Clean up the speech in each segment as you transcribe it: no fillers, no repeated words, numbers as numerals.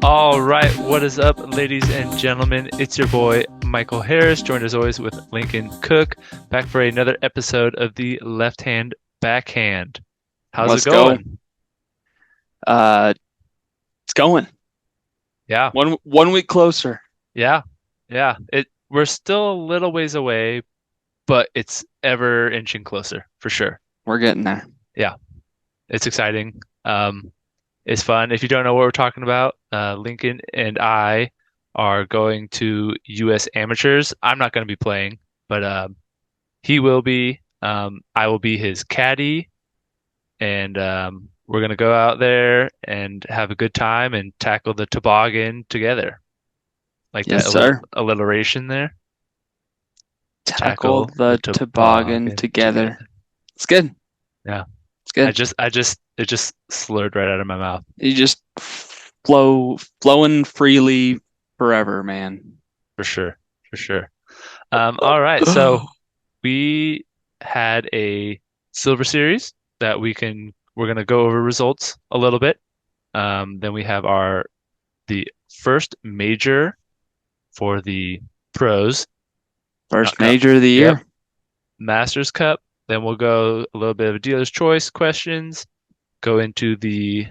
All right, what is up, ladies and gentlemen? It's your boy Michael Harris, joined as always with Lincoln Cook, back for another episode of the Left Hand Backhand. How's Let's it go. going? It's going. Yeah, One week closer. yeah, yeah. We're still a little ways away, but it's ever inching closer for sure. We're getting there. Yeah, it's exciting. It's fun. If you don't know what we're talking about, Lincoln and I are going to U.S. Amateurs. I'm not going to be playing, but he will be. I will be his caddy, and we're going to go out there and have a good time and tackle the toboggan together. Like that Yes, sir. alliteration there. Tackle Tackle the the toboggan toboggan together. together. It's good. Yeah. It's good. It just slurred right out of my mouth. You just flowing freely forever, man. For sure. For sure. All right. So we had a silver series that we're gonna go over results a little bit. Then we have the first major for the pros. First Not cup. major of the Yep. year. Masters Cup. Then we'll go a little bit of a dealer's choice questions, go into the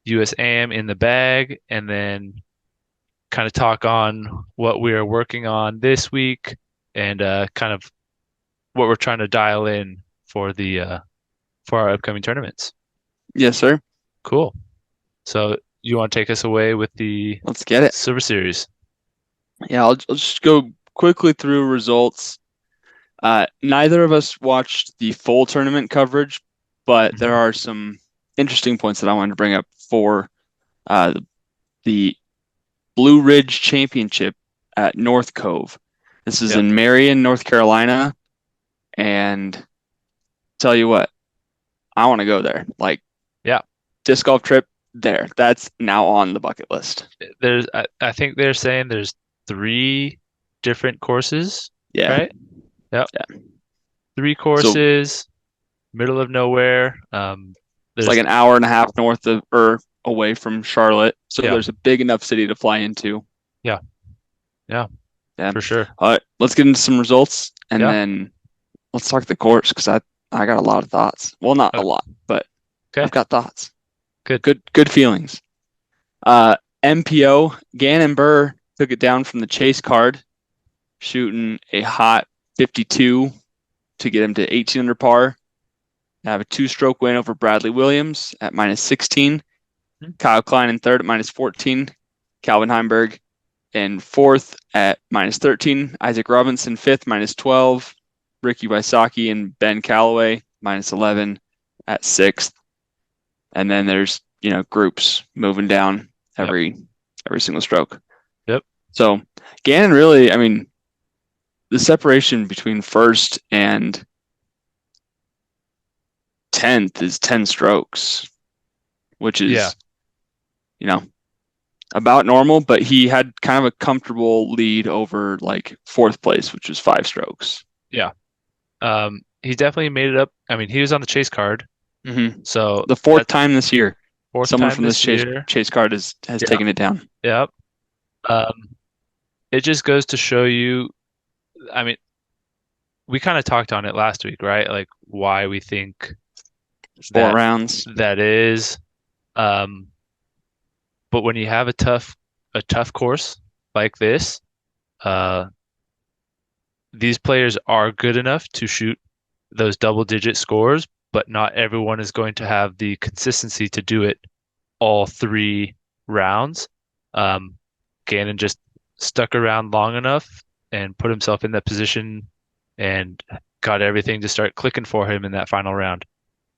US Am in the bag, and then kind of talk on what we are working on this week and kind of what we're trying to dial in for the for our upcoming tournaments. Yes, sir. Cool. So you want to take us away with the Let's get it. Silver Series? Yeah, I'll just go quickly through results. Neither of us watched the full tournament coverage, but there are some interesting points that I wanted to bring up for the Blue Ridge Championship at North Cove. This is Yep. in Marion, North Carolina, and tell you what, I want to go there. Like, Yeah. disc golf trip there. That's now on the bucket list. I think they're saying there's 3 different courses, Yeah. right? Yep. Yeah. 3 So courses, middle of nowhere. it's There's like an hour and a half north of or away from Charlotte. So Yeah. there's a big enough city to fly into. Yeah. Yeah. Yeah. For sure. All right, let's get into some results and Yeah. then let's talk the course because I got a lot of thoughts. Well, not a lot, but Okay. I've got thoughts. Good. Good feelings. MPO, Gannon Burr took it down from the chase card, shooting a hot 52 to get him to 18 under par. Have a 2-stroke win over Bradley Williams at -16. Kyle Klein in third at -14. Calvin Heimberg in fourth at -13. Isaac Robinson fifth, -12. Ricky Wysocki and Ben Calloway -11 at sixth. And then there's, groups moving down every single stroke. Yep. So Gannon really, I mean, the separation between first and 10th is 10 strokes, which is, about normal, but he had kind of a comfortable lead over like fourth place, which was 5 strokes. Yeah. He definitely made it up. I mean, he was on the chase card. Mm-hmm. So the fourth time this year, someone time from this chase card has taken it down. Yep. It just goes to show you, I mean, we kind of talked on it last week, right? Like why we think 4 rounds. that is. But when you have a tough course like this, these players are good enough to shoot those double-digit scores, but not everyone is going to have the consistency to do it all 3 rounds. Gannon just stuck around long enough and put himself in that position and got everything to start clicking for him in that final round.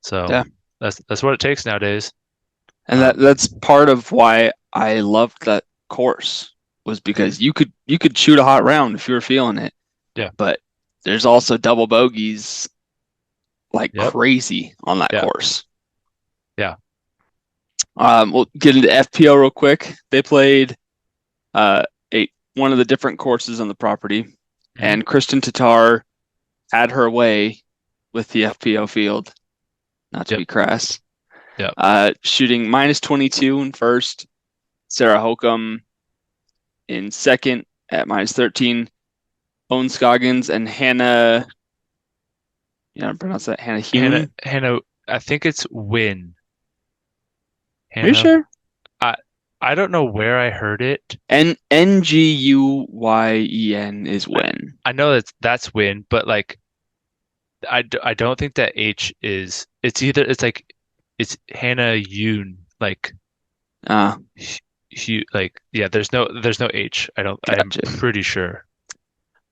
So yeah, that's what it takes nowadays. And that's part of why I loved that course, was because you could shoot a hot round if you were feeling it. Yeah. But there's also double bogeys like crazy on that course. Yeah. We'll get into FPO real quick. They played one of the different courses on the property, and Kristen Tatar had her way with the FPO field, not to be crass. Yeah. Shooting -22 in first, Sarah Hokum in second at -13. Owen Scoggins and Hannah, pronounce that, Hannah Hannah, Hune. Hannah, I think it's Win. Are you Hannah, sure? I I don't know where I heard it. Nguyen is I Win. I know that's Win, but like I don't think that H is. It's either it's like it's Hannah Yoon, like Ah, like yeah. There's no H. I'm gotcha. pretty sure.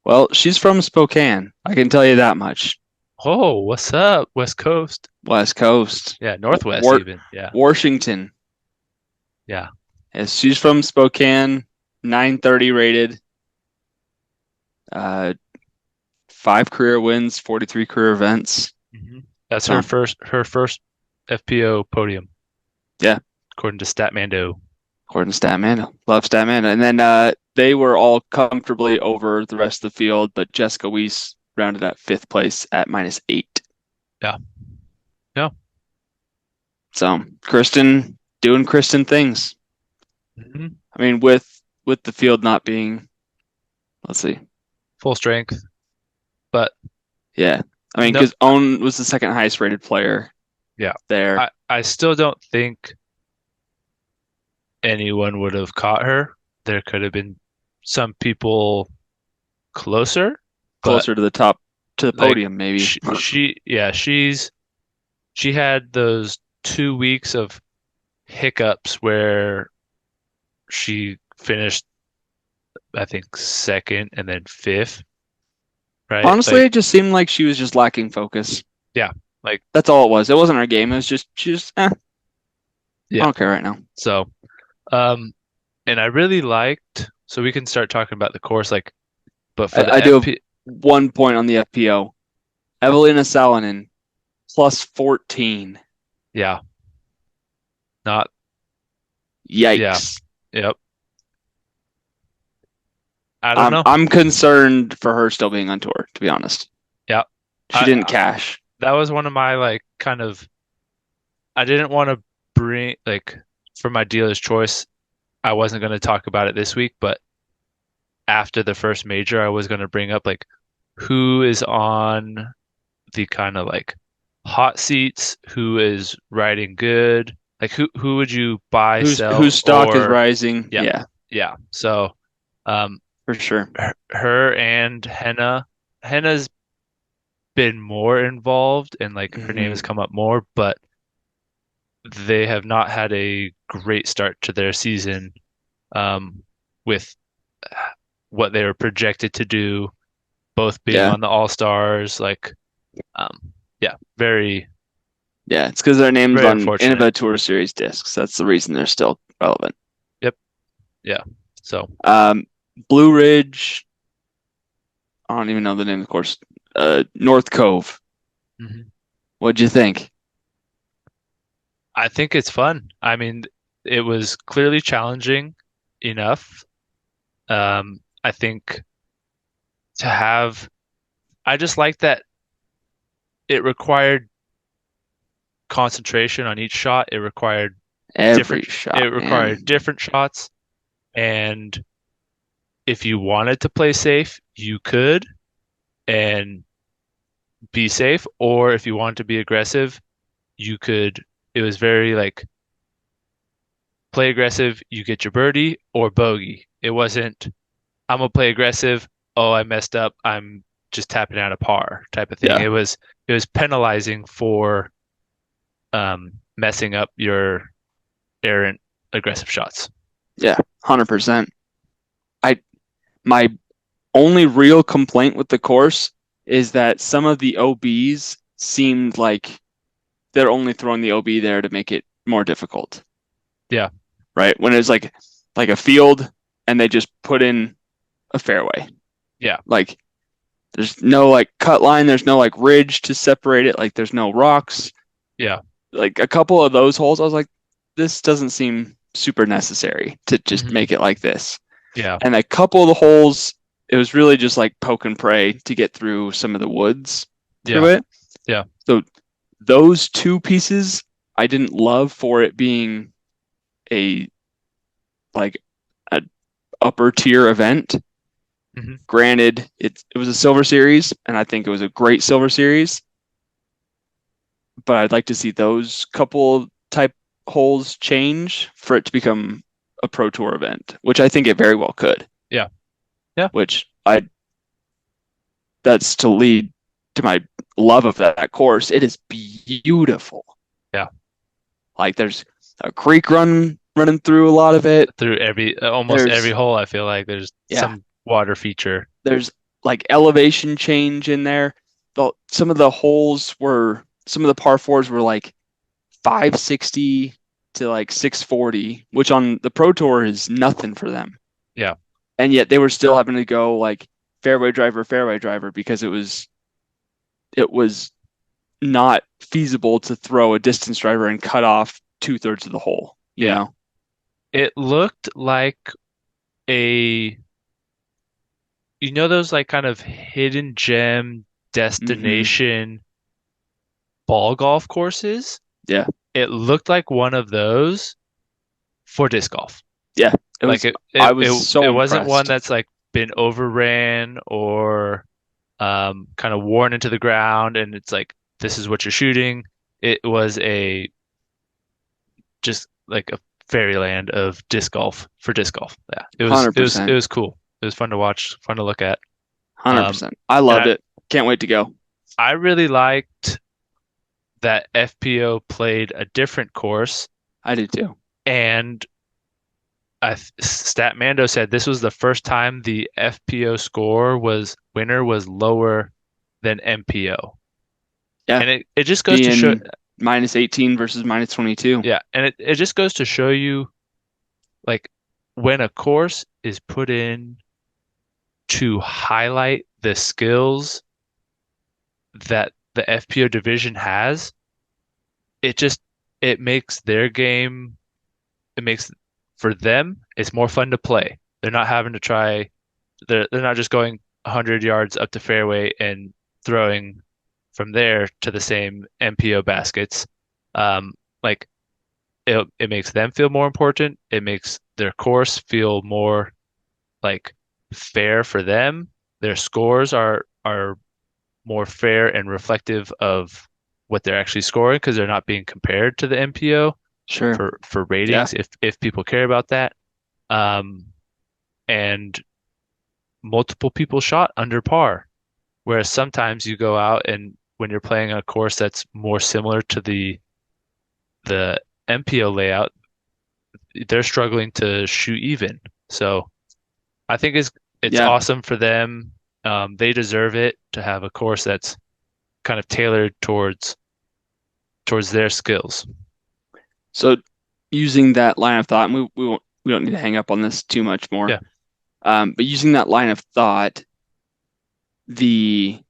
Well, she's from Spokane. I can tell you that much. Oh, what's up, West Coast? West Coast. Yeah, Northwest War even. Yeah, Washington. yeah. Yes, she's from Spokane, 930 rated, uh, 5 career wins, 43 career events. That's So, her first FPO podium, yeah, according to Statmando. according to Statman. Love Statman. And then they were all comfortably over the rest of the field, but Jessica Weiss rounded at fifth place at -8. Yeah, yeah. So, Kristen doing Kristen things. hmm I mean, with the field not being, let's see, Full strength, but yeah. I mean, no, because Owen was the second highest rated player yeah. there. I still don't think anyone would have caught her. There could have been some people closer, but Closer to the top, to the like podium, maybe. yeah, she had those 2 weeks of hiccups where she finished, I think, second and then fifth, right? Honestly, Like, it just seemed like she was just lacking focus. yeah, like, That's all it was. It wasn't her game. It was just she just I yeah. don't care right now. So, um, and I really liked, so we can start talking about the course, like, but for the I do have FP, 1 point on the FPO. Evelina Salonen +14. yeah, not, yeah, Yikes. yep. I don't know. I'm concerned for her still being on tour, to be honest. Yeah, She I didn't cash. that was one of my like kind of I didn't want to bring like for my dealer's choice. I wasn't going to talk about it this week, but after the first major, I was going to bring up like who is on the kind of like hot seats, who is riding good, like who would you buy, Whose sell, stock is or rising? yeah, Yeah, yeah. So um for sure. her and Henna's been more involved and like her name has Hmm. come up more, but they have not had a great start to their season with what they were projected to do, both being Yeah, on the All-Stars. Like, yeah, very, yeah. It's because their name's very on unfortunate. Innova Tour Series discs. That's the reason they're still relevant. Yep. Yeah. So, Um, Blue Ridge. I don't even know the name of the course. North Cove. mhm. What'd you think? I think it's fun. I mean, it was clearly challenging enough. I think to have, I just like that it required concentration on each shot. Every shot, It required man. different shots. And if you wanted to play safe, you could and be safe. Or if you wanted to be aggressive, you could. It was very like play aggressive, you get your birdie or bogey. It wasn't, I'm gonna play aggressive. Oh, I messed up. I'm just tapping out a par type of thing. Yeah, It was penalizing for messing up your errant aggressive shots. yeah, 100%. I My only real complaint with the course is that some of the OBs seemed like they're only throwing the OB there to make it more difficult, Yeah, right? When it's like a field and they just put in a fairway. yeah, Like there's no like cut line, there's no like ridge to separate it, like there's no rocks. yeah. Like a couple of those holes, I was like, this doesn't seem super necessary to just hmm make it like this. Yeah, And a couple of the holes, it was really just like poke and pray to get through some of the woods through yeah, it. yeah. So those two pieces I didn't love for it being a like an upper tier event. Hmm. Granted, it was a silver series, and I think it was a great silver series, but I'd like to see those couple type holes change for it to become a pro tour event, which I think it very well could. Yeah. Yeah. Which I That's to lead to my love of that course. It is beautiful. Yeah. Like there's a creek running through a lot of it. Through almost every There's hole, I feel like there's yeah, some water feature. there's like elevation change in there. Some of the par fours were like 560 to like 640, which on the Pro Tour is nothing for them. Yeah. And yet they were still having to go like fairway driver because it was not feasible to throw a distance driver and cut off 2/3 of the hole, you Yeah. know? It looked like a, those like kind of hidden gem Hmm. destination ball golf courses? Yeah. It looked like one of those for disc golf. Yeah. It Like was, it I it was it, so it wasn't one impressed. that's like been overran or kind of worn into the ground and it's like this is what you're shooting. It was a just like a fairyland of disc golf for disc golf. Yeah. It 100%. was cool. It was fun to watch, fun to look at. Um 100%. I and loved it. Can't wait to go. I really liked that FPO played a different course I did too. and Statmando said this was the first time the FPO score was winner was lower than MPO. Yeah. And it just goes to show, Being -18 versus -22. yeah, and it just goes to show you like when a course is put in to highlight the skills that the FPO division has, it just it makes their game it makes for them it's more fun to play. They're not having to try they're not just going 100 yards up to fairway and throwing from there to the same MPO baskets. Like it makes them feel more important. It makes their course feel more like fair for them. Their scores are more fair and reflective of what they're actually scoring because they're not being compared to the MPO Sure. for Yeah. ratings if people care about that. Um, and multiple people shot under par. Whereas sometimes you go out and when you're playing a course that's more similar to the MPO layout, they're struggling to shoot even. So I think it's Yeah. awesome for them. They deserve it to have a course that's kind of tailored towards their skills. So using that line of thought, and we don't need to hang up on this too much more. Yeah. But using that line of thought, the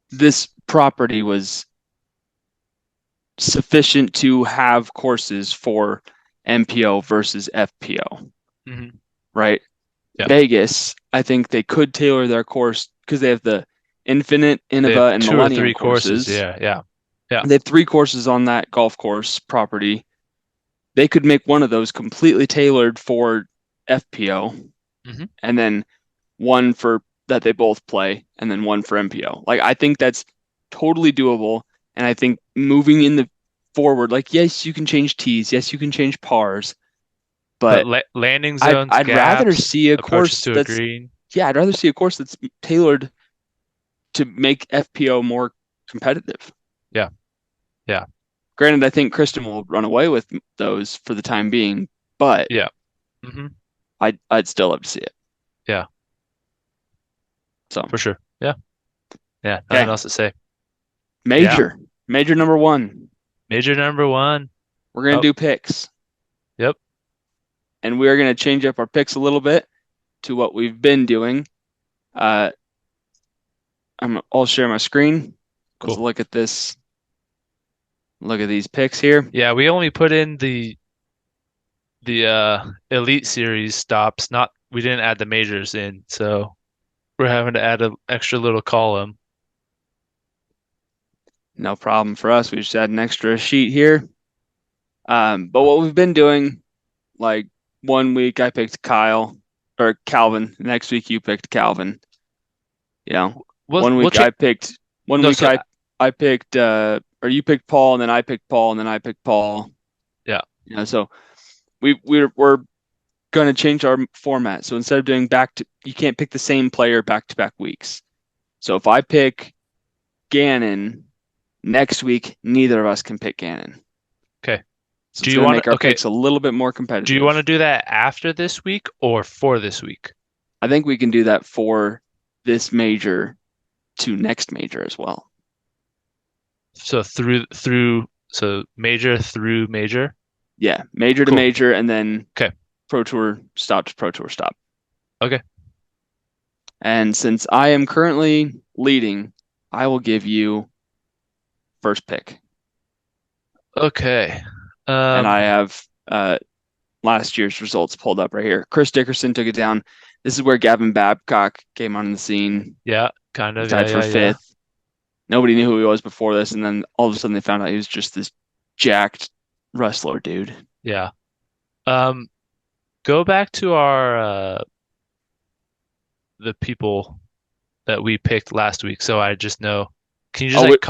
this property was sufficient to have courses for MPO versus FPO, Hmm. right? Yeah. Vegas, I think they could tailor their course because they have the Infinite, They have Innova, and two or Millennium three courses. courses. Yeah. Yeah. Yeah. They have three courses on that golf course property. They could make one of those completely tailored for FPO Hmm. and then one for that they both play and then one for MPO. Like I think that's totally doable. And I think moving in the forward, like yes, you can change tees, yes, you can change pars, But but landing I'd zones, I'd rather gaps, see a approaches course to a that's green. yeah, I'd rather see a course that's tailored to make FPO more competitive. Yeah. Yeah. Granted, I think Kristen will run away with those for the time being, but Yeah. Hmm. I'd still love to see it. Yeah. So For sure. Yeah. Yeah. Nothing okay, else to say. Yeah. major number one. Major number one. We're gonna Oh, do picks, yep. and we are gonna change up our picks a little bit to what we've been doing. Uh, I'll share my screen. Let's Cool. look at this. Look at these picks here. Yeah, we only put in the Elite Series stops, not we didn't add the majors in, so we're having to add an extra little column. No problem for us. We just add an extra sheet here. But what we've been doing, like one week I picked Kyle or Calvin. Next week you picked Calvin. You know, one We'll week check. I picked one No, week so I picked or you picked Paul and then I picked Paul and then I picked Paul. yeah. So we're going to change our format. So instead of doing you can't pick the same player back to back weeks. So if I pick Gannon next week, neither of us can pick Gannon. Okay. So Do it's you going to want make to? our Okay. picks a little bit more Do you want to competitive. do that after this week or for this week? I think we can do that for this major to next major as well. So through so major through major. Yeah, major to Cool. major and then Okay. Pro Tour stop to Pro Tour stop. Okay. And since I am currently leading, I will give you first pick. Okay. And I Um. have last year's results pulled up right here. Chris Dickerson took it down. This is where Gavin Babcock came on the scene. Yeah. Kind He of. Yeah. tied for Yeah. Yeah. fifth. Nobody knew who he was before this, and then all of a sudden they found out he was just this jacked wrestler dude. Yeah. Um. Go back to our the people that we picked last week, so I just know. Can you just Oh, like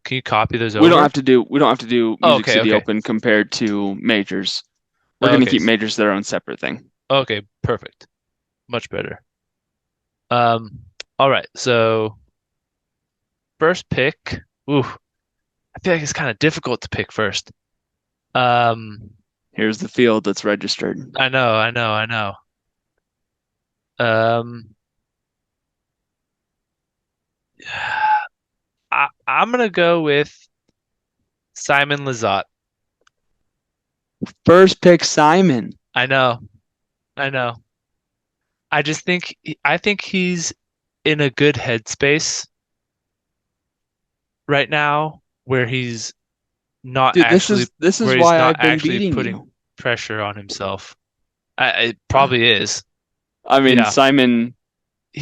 can you copy those we don't over? have to do we don't have to do Oh, Music okay. City Okay. Open compared to majors. We're going to Okay. keep majors their own separate thing. Okay. Perfect. Much better. Um. All right. So first pick. Ooh. I feel like it's kind of difficult to pick first. Um. Here's the field that's registered. I know. I know. I know. Um. I'm gonna go with Simon Lizotte. First pick Simon. I know. I know. I think he's in a good headspace right now Dude, this is where he's why not I've been actually beating putting you. pressure on himself. It probably is. I mean, Yeah. Simon,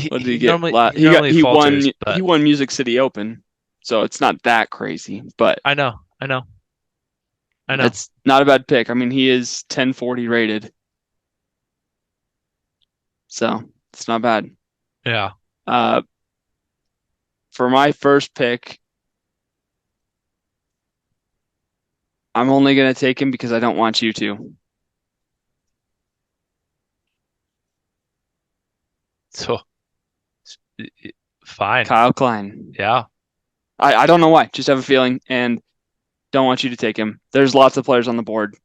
what did he get? He normally falters, He but won Music City Open, so it's not that crazy, but I know. I know. I know. it's not a bad pick. I mean, he is 1040 rated, so it's not bad. Yeah. Uh, for my first pick, I'm only gonna take him because I don't want you to. So fine. Kyle Klein. Yeah. I don't know why. Just have a feeling and don't want you to take him. There's lots of players on the board,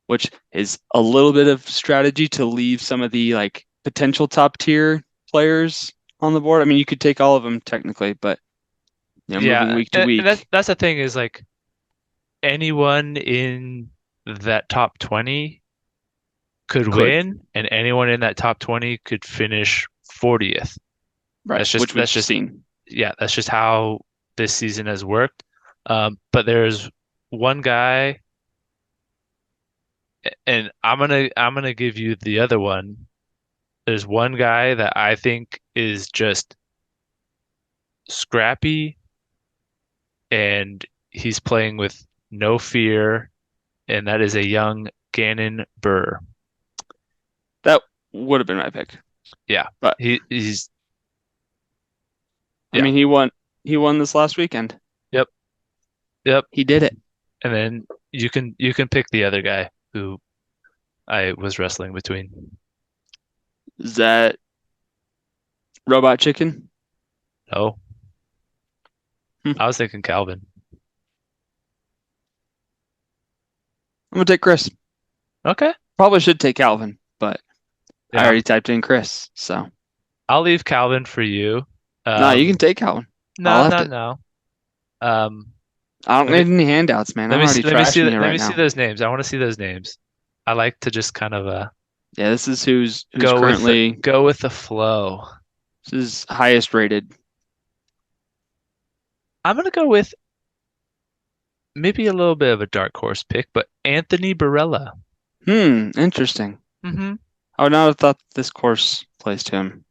which is a little bit of strategy to leave some of the like potential top tier players on the board. I mean, you could take all of them technically, but moving Yeah. week to And week that's the thing is like anyone in that top 20 could could, win, and anyone in that top 20 could finish 40th. right? Which we've seen. Yeah, that's just how this season has worked. But there's one guy, and I'm gonna give you the other one. There's one guy that I think is just scrappy, and he's playing with no fear, and that is a young Gannon Burr. That would have been my pick, Yeah, but he's I yeah, mean, he won this last weekend. yep, yep. He did it. And then you can pick the other guy who I was wrestling between. Is that Robot Chicken? No, Hmm. I was thinking Calvin. I'm gonna take Chris. Okay. Probably should take Calvin, but I Yeah. already typed in Chris, so I'll leave Calvin for you. no, you can Um, take Calvin. I no, left no, it. no. Um, I don't let me need any handouts, man. I'm already trashing you let right me see now. those names. I want to see those names. I like to just kind of Yeah, this is who's currently go with the flow. this is highest rated. I'm gonna go with maybe a little bit of a dark horse pick, but Anthony Barella. Interesting. Hmm. I would not have thought this course plays to him.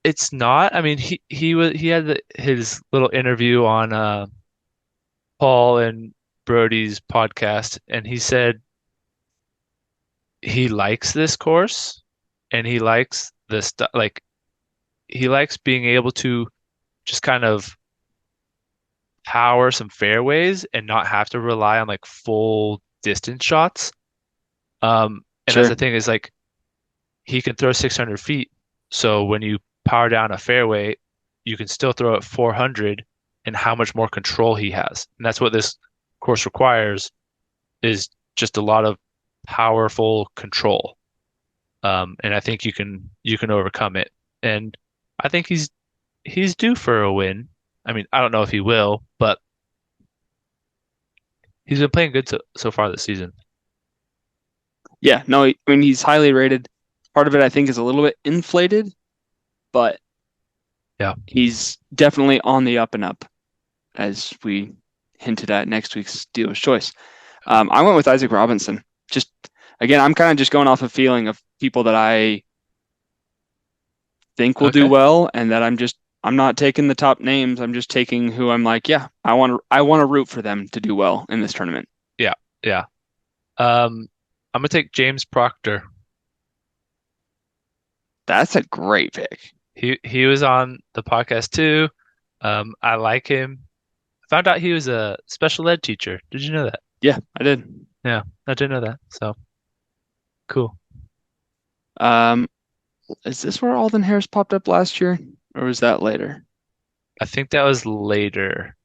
It's not. I mean, he had his little interview on Paul and Brody's podcast, and he said he likes this course and he likes the stuff like he likes being able to just kind of power some fairways and not have to rely on like full distance shots. And that's Sure. the thing is like he can throw 600 feet. So when you power down a fairway, you can still throw it 400 and how much more control he has. And that's what this course requires is just a lot of powerful control. And I think you can overcome it. And I think he's due for a win. I mean, I don't know if he will, but he's been playing good so far this season. Yeah, no, I mean he's highly rated. Part of it I think is a little bit inflated, but Yeah. he's definitely on the up and up, as we hinted at next week's dealer's choice. I went with Isaac Robinson. Just again, I'm kind of just going off a feeling of people that I think will do Okay. well, and that I'm not taking the top names. I'm just taking who I'm like, yeah, I want to root for them to do well in this tournament. Yeah. Yeah. I'm gonna take James Proctor. That's a great pick. He was on the podcast too. I like him. I found out he was a special ed teacher. Did you know that? Yeah, I did. Yeah, I didn't know that. So cool. Um, is this where Alden Harris popped up last year, or was that later? I think that was later.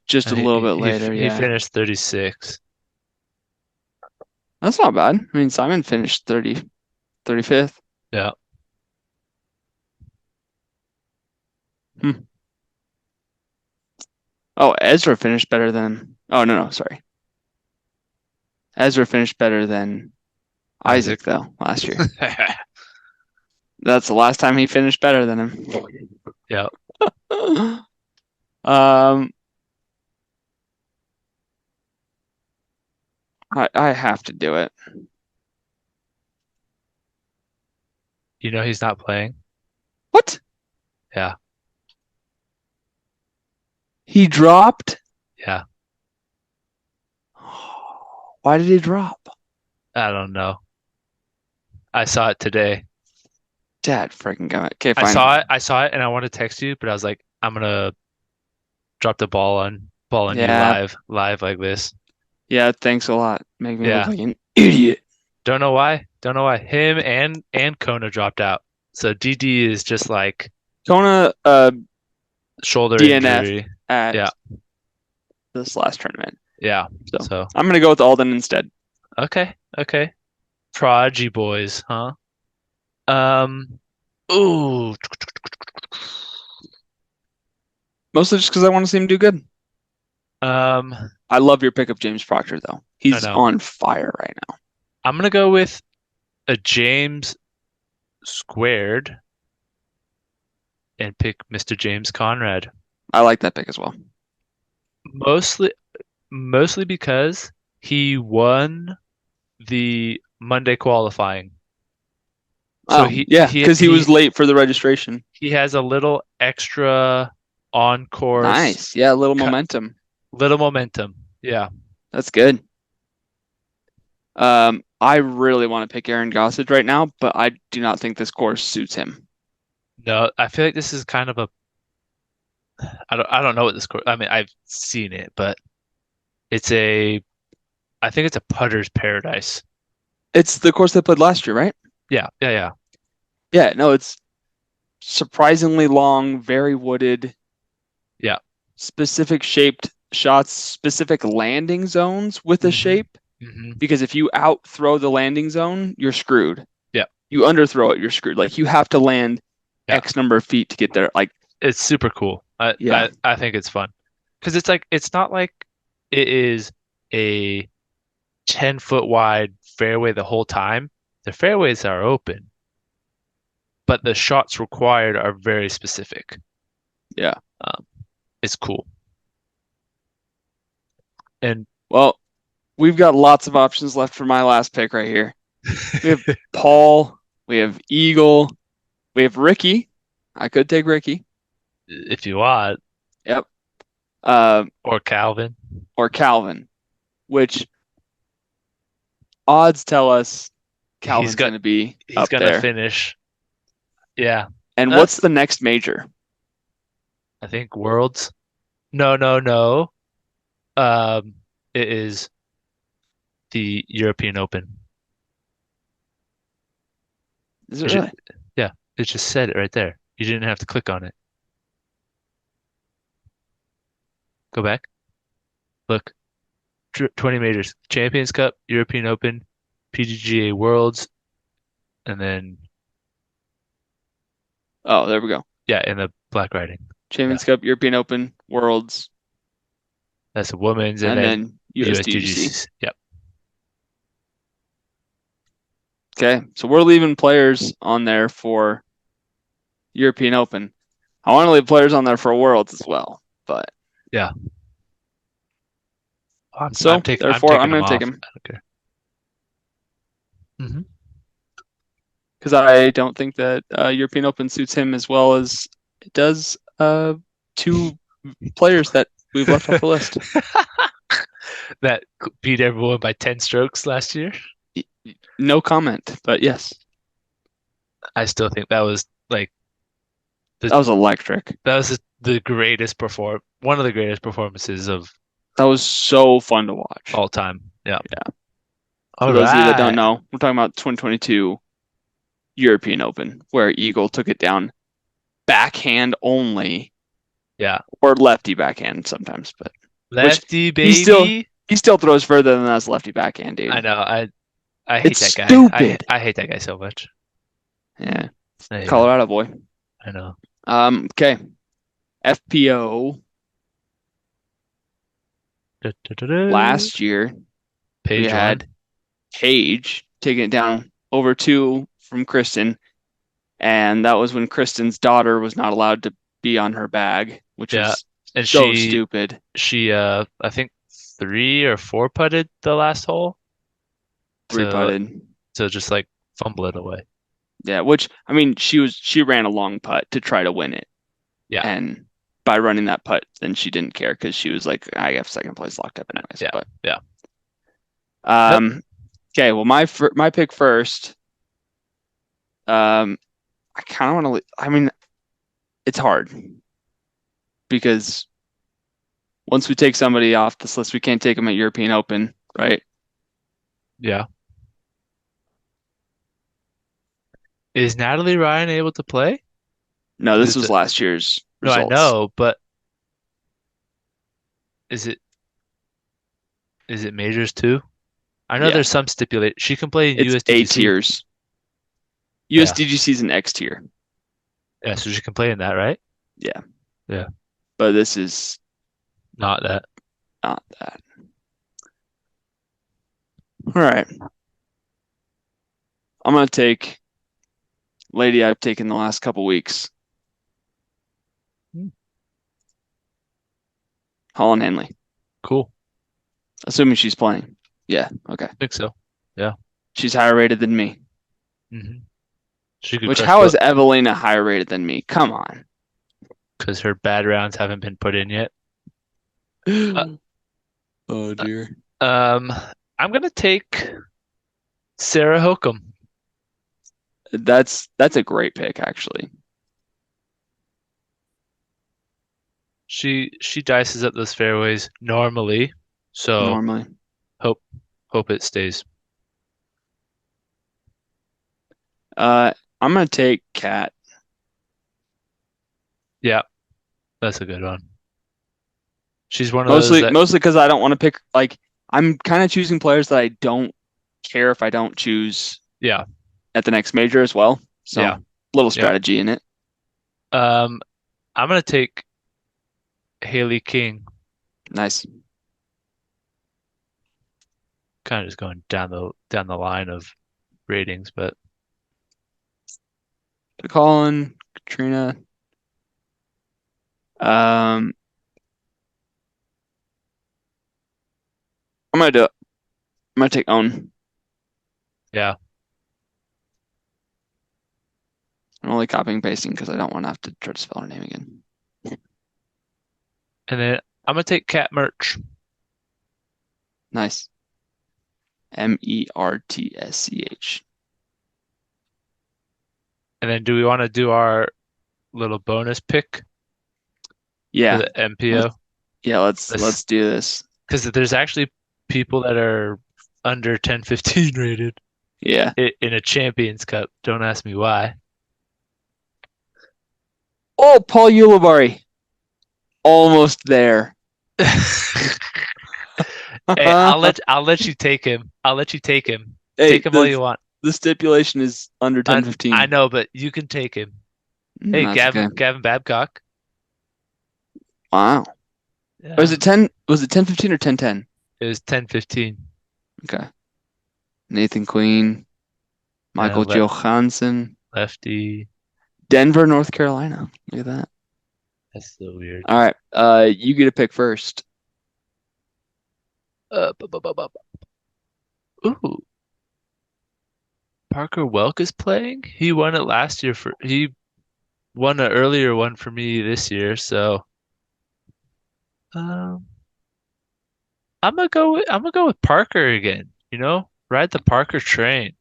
Just a little bit later, He yeah. finished 36. That's not bad. I mean, Simon finished 35th. Yeah. Hmm. Oh, Ezra finished better than. Oh, no, no, sorry. Ezra finished better than Isaac, Isaac. though, last year. That's the last time he finished better than him. Yeah. Um, I have to do it. You know he's not playing. What? Yeah. He dropped? Yeah. Why did he drop? I don't know. I saw it today. Dad freaking got it. Okay, I saw it. fine. I saw it and I wanted to text you, but I was like, I'm gonna drop the ball on you Yeah, live like this. yeah, thanks a lot. Make me look Yeah. like an idiot. Don't know why. Don't know why. Him and Kona dropped out. So DD is just like Kona shoulder DNF injury. at Yeah. this last tournament. Yeah. So So I'm gonna go with Alden instead. okay. Okay. Prodigy boys, huh? Um ooh. Mostly just because I want to see him do good. Um I love your pick of James Proctor though. I He's know. on fire right now. I'm gonna go with a James squared and pick Mr. James Conrad. I like that pick as well. Mostly mostly because he won the Monday qualifying. So Oh, yeah, because he was late for the registration. he has a little extra on course, Nice. Yeah, a little momentum. little momentum. Yeah. That's good. I really want to pick Aaron Gossage right now, but I do not think this course suits him. No, I feel like this is kind of a I don't know what this course. I mean, I've seen it, but it's a I think it's a putter's paradise. It's the course they played last year, right? Yeah, yeah, yeah. Yeah, no, it's surprisingly long, very wooded, Yeah. specific shaped shots, specific landing zones with a Hmm. shape. Hmm. Because if you out throw the landing zone, you're screwed. Yeah. You underthrow it, you're screwed. Like you have to land Yeah. X number of feet to get there. Like, It's super cool. I yeah, I, I think it's fun because it's like it's not like it is a 10-foot wide fairway the whole time. The fairways are open, but the shots required are very specific. yeah. Um, it's cool. And Well, we've got lots of options left for my last pick right here. We have Paul, we have Eagle, we have Ricky. I could take Ricky. if you want, Yep. Uh, or Calvin. or Calvin, which odds tell us He's Calvin's got going to be he's up gonna there. finish. Yeah. And what's That's the next major? I think Worlds. No, no, no. Um, it is the European Open. Is it It ju- really? yeah, it just said it right there. You didn't have to click on it. Go back. Look. 20 majors. Champions Cup, European Open, PGA Worlds, and then Oh, there we go. yeah, in the black riding. Yeah. Champions Cup, European Open, Worlds, That's the women's and and then then USDGC. USDGCs. Yep. Okay, so we're leaving players on there for European Open. I want to leave players on there for Worlds as well, but Yeah. I'm so taking I'm therefore taking I'm them going to take off. him I don't care. Hmm. because I don't think that European Open suits him as well as it does two players that we've left off the list. That beat everyone by 10 strokes last year. No comment, but yes, I still think that was like the that was electric. that was the greatest one of the greatest performances of That was so fun to watch. all time. Yeah. Yeah. For All those of you that don't right. know, we're talking about 2022 European Open, where Eagle took it down backhand only, Yeah. or lefty backhand sometimes, but which Lefty he still baby. he still throws further than us lefty backhand, I dude. know. I hate It's that guy. stupid. I hate that guy so much. Yeah, I hate him. Colorado boy. I know. Okay. FPO Da-da-da-da. last year we Page one. had Paige taking it down over two from Kristen, and that was when Kristen's daughter was not allowed to be on her bag, which Yeah. was And so stupid. she I think 3 or 4 putted the last hole Three to putted. just like fumble it away. Yeah, which I mean, she ran a long putt to try to win it, Yeah. and by running that putt, then she didn't care because she was like, I have second place locked up anyways. Yeah. But Yeah. Yep. um, okay, well my pick first. Um, I kind of want to. I mean, it's hard because once we take somebody off this list, we can't take them at European Open, right? Yeah. Is Natalie Ryan able to play? No, this Is was it, last year's no, I results. know, but is it majors too? I know Yeah, there's some stipulate she can play in it's A USDGC. tiers. Yeah. USDGC is an X tier. Yeah, so she can play in that, right? Yeah, Yeah. but this is Not that. not that. All right, I'm gonna take lady I've taken the last couple weeks, Hmm. Holland Henley, Cool. assuming she's playing. Yeah, okay. I think so. Yeah. She's higher rated than me. Hmm. She could Which crush how both is Evelina higher rated than me? Come on. because her bad rounds haven't been put in yet. Uh, Oh uh, dear. um, I'm gonna take Sarah Hokum. That's a great pick actually. She dices up those fairways normally, so Normally. hope it stays. Uh, I'm gonna take Cat. Yeah, that's a good one. She's one of those Mostly that, mostly because I don't want to pick like I'm kind of choosing players that I don't care if I don't choose yeah, at the next major as well. So yeah, little yep. strategy in it. Um, I'm gonna take Haley King. Nice. Kind of just going down the line of ratings, but Colin, Katrina. Um, I'm gonna do it. I'm gonna take Own. yeah. I'm only copying and pasting because I don't want to have to try to spell her name again. And then I'm gonna take Cat Merch. Nice. Mertsch. And then do we want to do our little bonus pick for Yeah. the Let's MPO? yeah, Let's let's do this. because there's actually people that are under 10-15 rated Yeah. in a Champions Cup. Don't ask me why. Oh, Paul Ulibarri. Almost there. Hey, I'll let you take him. I'll let you take him. Hey, Take him all you want. the stipulation is under I 10-15. know, but you can take him. Hey, That's okay. Gavin Babcock. Wow. Was Yeah, it 10? Was it 10-15 or 10-10? it was 10-15. Okay. Nathan Queen, Yeah, Michael Johansson, lefty. Denver, North Carolina. Look at that. That's so weird. All right. You get to pick first. Bu- bu- bu- bu- Ooh, Parker Welk is playing. He won it last year he won an earlier one for me this year, so um I'm gonna go with Parker again, Ride the Parker train.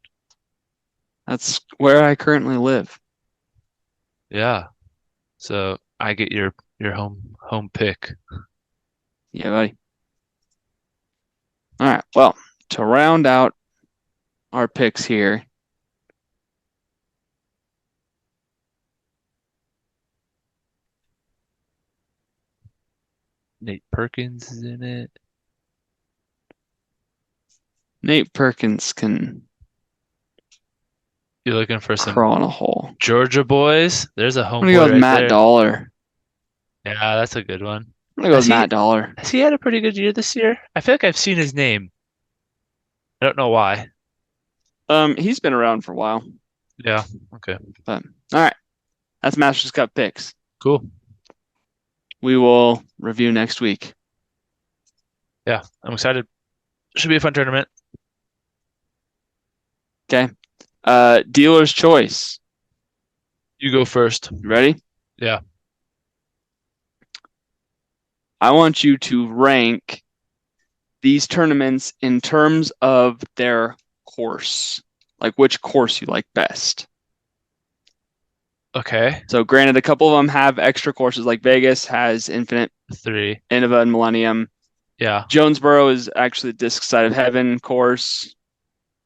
That's where I currently live. Yeah. So I get your home pick. Yeah, buddy. All right. Well, to round out our picks here, Nate Perkins is in it. Nate Perkins can You're looking for some crawl in a hole. Georgia boys? There's a I'm gonna go homeboy with right Matt there. Dollar. Yeah, that's a good one. I'm gonna go Has with he Matt Dollar. has he had a pretty good year this year? I feel like I've seen his name. I don't know why. He's been around for a while, Yeah. Okay. but all right. That's Masters Cup picks. Cool. We will review next week. Yeah, I'm excited. Should be a fun tournament. Okay. Dealer's choice. You go first. You ready? Yeah. I want you to rank these tournaments in terms of their course, like which course you like best. Okay. So, granted, a couple of them have extra courses, like Vegas has Infinite, 3. Innova, and Millennium. Yeah. Jonesboro is actually the Disc Side of Heaven course.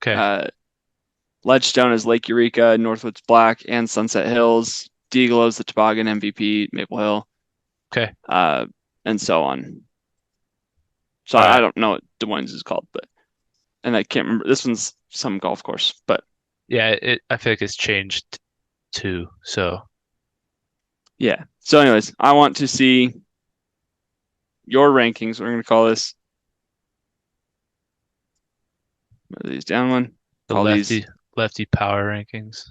Okay. Uh, Ledgestone is Lake Eureka, Northwoods Black, and Sunset Hills. Deagle is the Toboggan MVP, Maple Hill, Okay. and so on. So All I right. don't know what Des Moines is called, but and I can't remember. This one's some golf course, but Yeah, I feel like it's changed too. So, yeah. So, anyways, I want to see your rankings. We're going to call this. Move these down one. the Call these. lefty power rankings.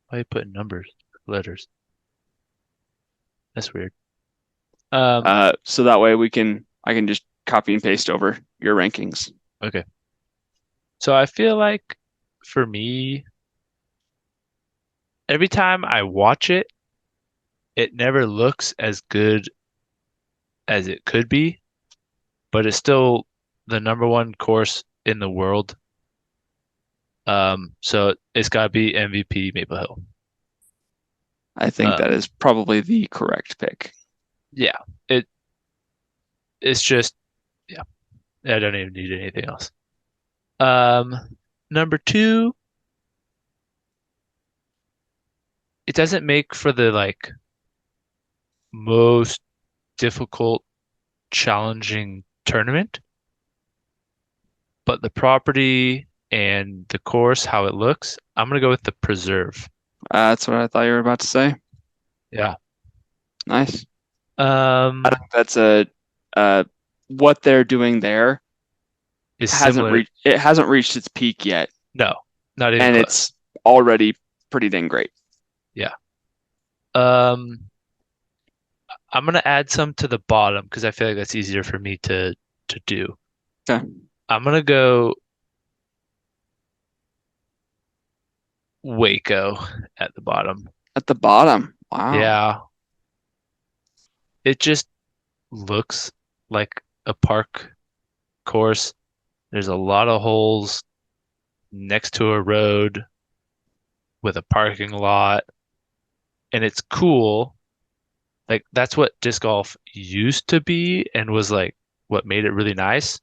Why are you putting numbers, letters? That's weird. Um, So that way I can just copy and paste over your rankings. okay. So I feel like for me, every time I watch it, it never looks as good as it could be, but it's still the number one course in the world. So it's got to be MVP Maple Hill. I think Uh, that is probably the correct pick. yeah, it it's just yeah, I don't even need anything else. Um, Number two, it doesn't make for the like most difficult, challenging tournament, but the property and the course, how it looks, I'm gonna go with the preserve. That's what I thought you were about to say. Yeah. Nice. I Um, think that's a what they're doing there is similar. it hasn't reached its peak yet, No, not even and close. it's already pretty dang great. Yeah. Um, I'm gonna add some to the bottom because I feel like that's easier for me to do. Okay. I'm gonna go Waco at the bottom. At the bottom. Wow. Yeah, it just looks like a park course. There's a lot of holes next to a road with a parking lot, and it's cool. Like that's what disc golf used to be and was like what made it really nice.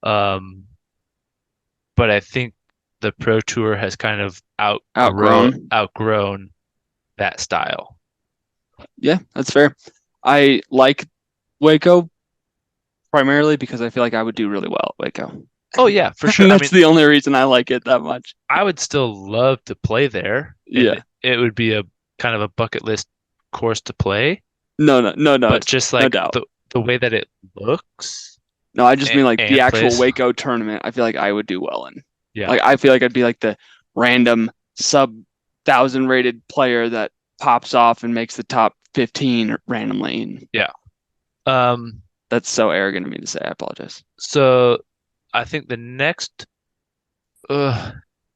Um, but I think the Pro Tour has kind of Outgrown. outgrown that style. Yeah, that's fair. I like Waco primarily because I feel like I would do really well at Waco. Oh yeah, for sure. And I that's mean, the only reason I like it that much. I would still love to play there, and Yeah. it would be a kind of a bucket list course to play. No, no, no, no, But just no like doubt. the way that it looks No, I just mean like the and actual plays, Waco tournament, I feel like I would do well in. yeah, Like I feel like I'd be like the random sub 1,000 rated player that pops off and makes the top 15 randomly. And yeah. Um, that's so arrogant of me to say. I apologize. so I think the next, uh,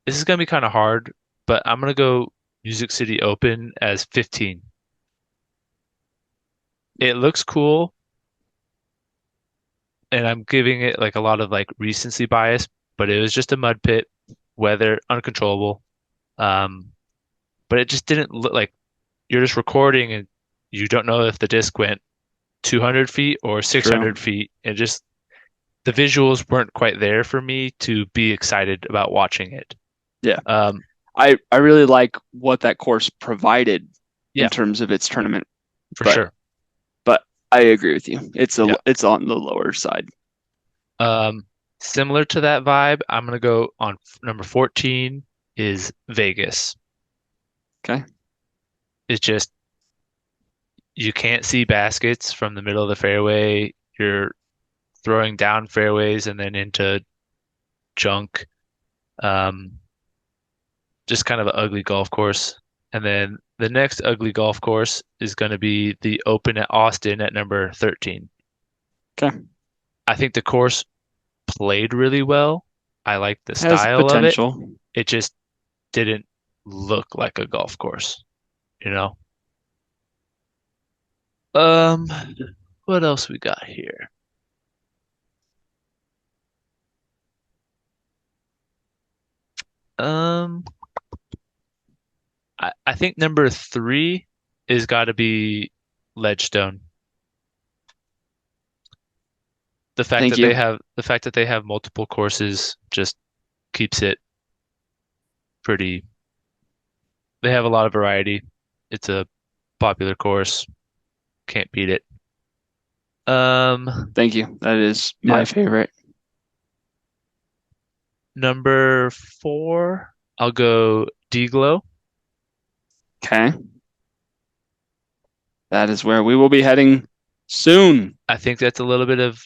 this is gonna be kind of hard, but I'm gonna go Music City Open as 15. It looks cool, and I'm giving it like a lot of like recency bias, but it was just a mud pit, weather uncontrollable. Um, but it just didn't look like you're just recording and you don't know if the disc went 200 feet or True. 600 feet. It just the visuals weren't quite there for me to be excited about watching it. Yeah. Um, I really like what that course provided in yeah, terms of its tournament, for but sure. but I agree with you. Yeah. It's on the lower side. Um, Similar to that vibe, I'm gonna go on number 14 is Vegas. Okay. It's just you can't see baskets from the middle of the fairway. You're throwing down fairways and then into junk. Um, just kind of an ugly golf course. And then the next ugly golf course is going to be the Open at Austin at number 13. Okay. I think the course played really well. I like the Has style of it. potential. It just didn't look like a golf course, you know? Um, what else we got here? Um, I think number three is got to be Ledgestone. Thank you. The fact that they have multiple courses just keeps it pretty. They have a lot of variety. It's a popular course. Can't beat it. Um, Thank you. That is yeah. my favorite. Number four, I'll go Deglow. Okay. That is where we will be heading soon. I think that's a little bit of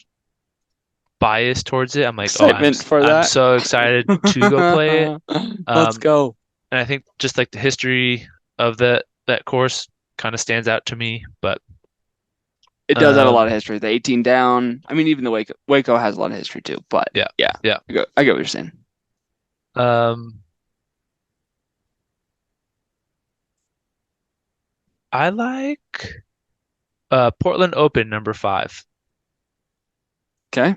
bias towards it. I'm like, oh, Excitement for I'm that. so excited to go play it. Let's Um, go. and I think just like the history of that course kind of stands out to me. But It does have a lot of um, history. The 18 down. I mean, even the Waco has a lot of history too. But yeah, yeah, yeah. I get what you're saying. Um, I like Portland Open number five. Okay.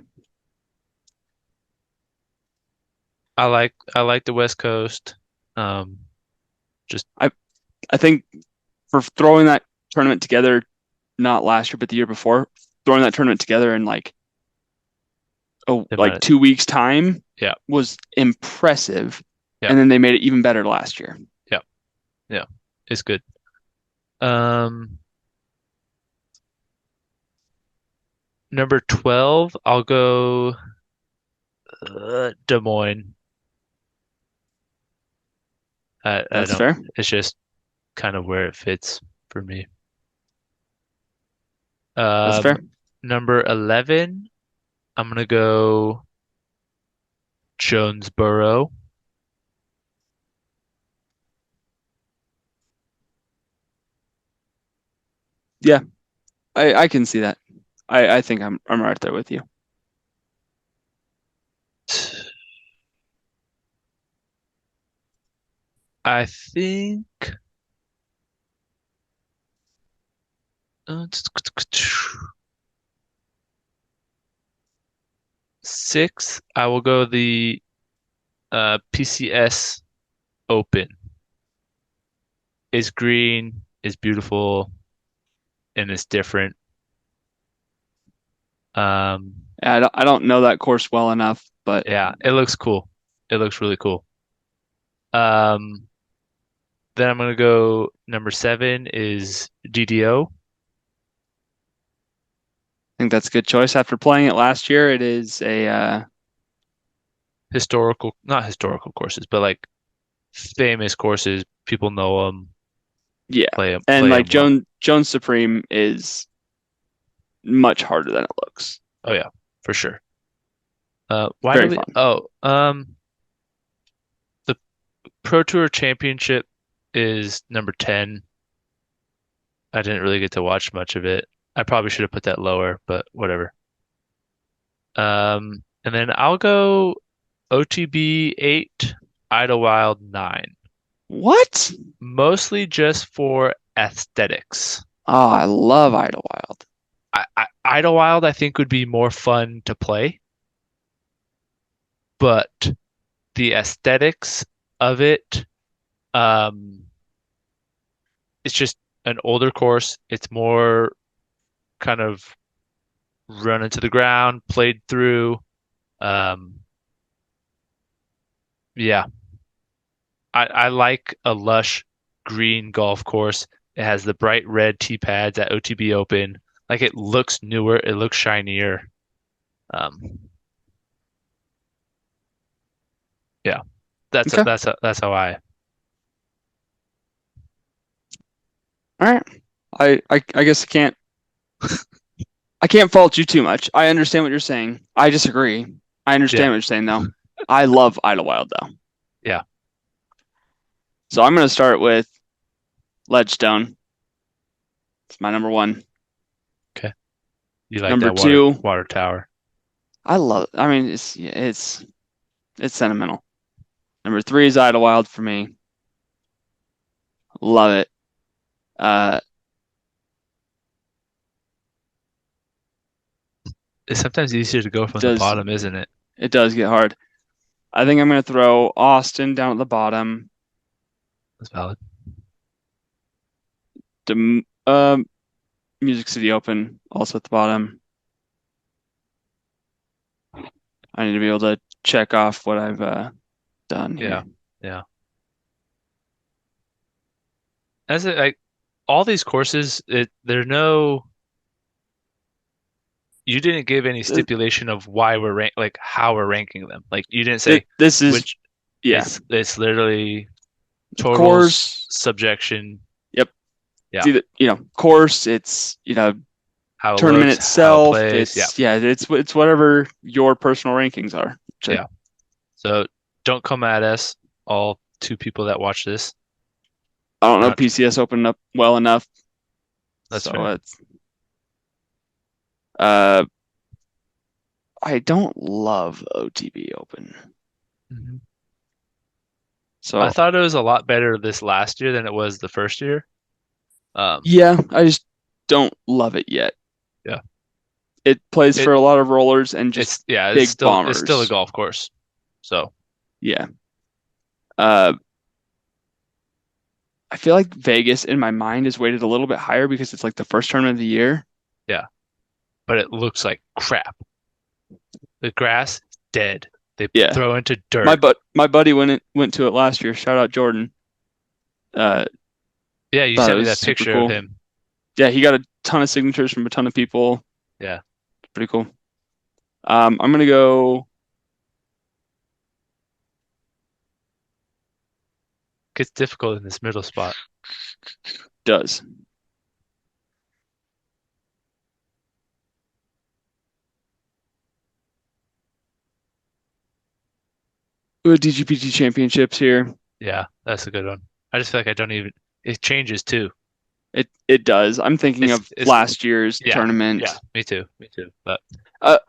I like the West Coast. Um, just I I think for throwing that tournament together, not last year, but the year before, throwing that tournament together in the like amount of, 2 weeks time yeah, was impressive. yeah, And then they made it even better last year. yeah, yeah. It's good. Um, Number 12, I'll go Des Moines. I That's don't, fair. it's just kind of where it fits for me. That's Um, fair. Number 11, I'm gonna go Jonesboro. Yeah, I can see that. I think I'm right there with you. I think Sixth, I will go the PCS Open. It's green, it's beautiful, and it's different. Um, I don't know that course well enough, but yeah, it looks cool. It looks really cool. Um, then I'm gonna go number seven is GDO. I think that's a good choice. After playing it last year, it is a Historical, not historical courses, but like famous courses. People know them, yeah. And play like them well. Jones Supreme is much harder than it looks. Oh yeah, for sure. Why do Very we? fun. Oh, the Pro Tour Championship is number 10. I didn't really get to watch much of it. I probably should have put that lower, but whatever. And then I'll go OTB 8, Idlewild 9, What? mostly just for aesthetics. Oh, I love Idlewild. Idlewild, I think, would be more fun to play, but the aesthetics of it, um, it's just an older course. It's more kind of run into the ground, played through. Um, yeah, I like a lush green golf course. It has the bright red tee pads at OTB Open. Like it looks newer, it looks shinier. Um, yeah, Okay. that's how I. All right. I guess I can't fault you too much. I understand what you're saying. I disagree. I understand Yeah, what you're saying though. I love Idlewild though. yeah. So I'm gonna start with Ledgestone. It's my number one. Okay, you like Number that two, water tower? I mean it's sentimental. Number three is Idlewild for me. Love it. Uh It's sometimes easier to go it from the does bottom, isn't it? it does get hard. I think I'm gonna throw Austin down at the bottom. That's valid. The Music City Open also at the bottom. I need to be able to check off what I've done Yeah, here. yeah. As it, like all these courses, there's no. You didn't give any Th- stipulation of why like how we're ranking them. Like you didn't say This is which. yeah, It's literally total course. subjection. Yep. It's Yeah, either, course, it's, how it tournament looks, how it itself. plays. Yeah, It's whatever your personal rankings are. yeah. So don't come at us, all two people that watch this. I don't We're know not. PCS opened up well enough, That's so fair. uh I don't love OTB Open. Mhm. I So thought it was a lot better this last year than it was the first year. Um, yeah, I just don't love it yet. yeah. It plays It for a lot of rollers and just big it's still a bombers. golf course. So Yeah. Uh I feel like Vegas in my mind is weighted a little bit higher because it's like the first tournament of the year. yeah, but it looks like crap. The grass dead. They Yeah. throw into dirt. My buddy went to it last year. Shout out Jordan. Uh Yeah, you Thought it sent me was that super picture of cool. him. Yeah, he got a ton of signatures from a ton of people. Yeah, Pretty cool. I'm gonna go gets difficult in this middle spot. does. Good DGPT championships here. Yeah, that's a good one. I just feel like I don't even. It changes too. It does. I'm thinking of It's last year's yeah, yeah. tournament. Me too. But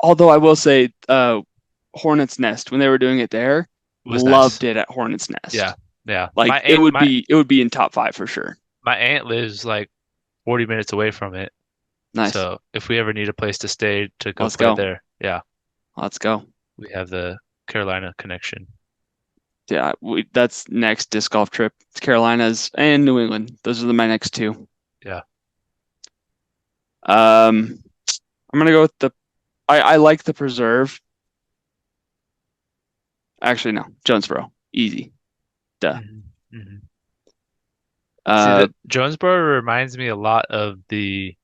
Although I will say, Hornets Nest when they were doing it there, it was nice. loved it at Hornets Yeah, Nest. yeah. Like it would be in top five for sure. My aunt lives like 40 minutes away from it. Nice. So if we ever need a place to stay to go Let's play go. there, yeah. Let's go. We have the Carolina connection. Yeah, that's next disc golf trip. It's Carolinas and New England. Those are my next two. Yeah. Um, I'm gonna go with I like the Preserve. Actually, no, Jonesboro. Easy. Duh. Hmm. See Uh, that Jonesboro reminds me a lot of the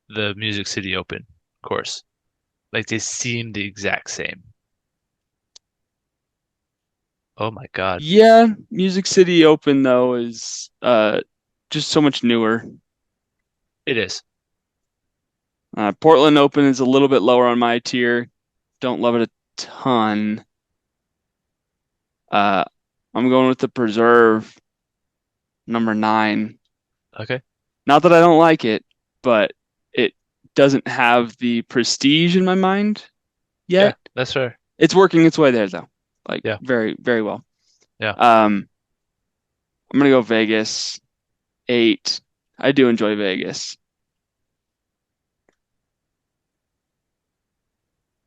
Music City Open course. Like they seem the exact same. Oh my God. yeah, Music City Open though is just so much newer. It is. Portland Open is a little bit lower on my tier. Don't love it a ton. Uh, I'm going with the Preserve number 9. Okay. Not that I don't like it, but it doesn't have the prestige in my mind Yeah, yet. that's fair. It's working its way there though, like Yeah. very, very well. Yeah. Um, I'm gonna go Vegas 8. I do enjoy Vegas.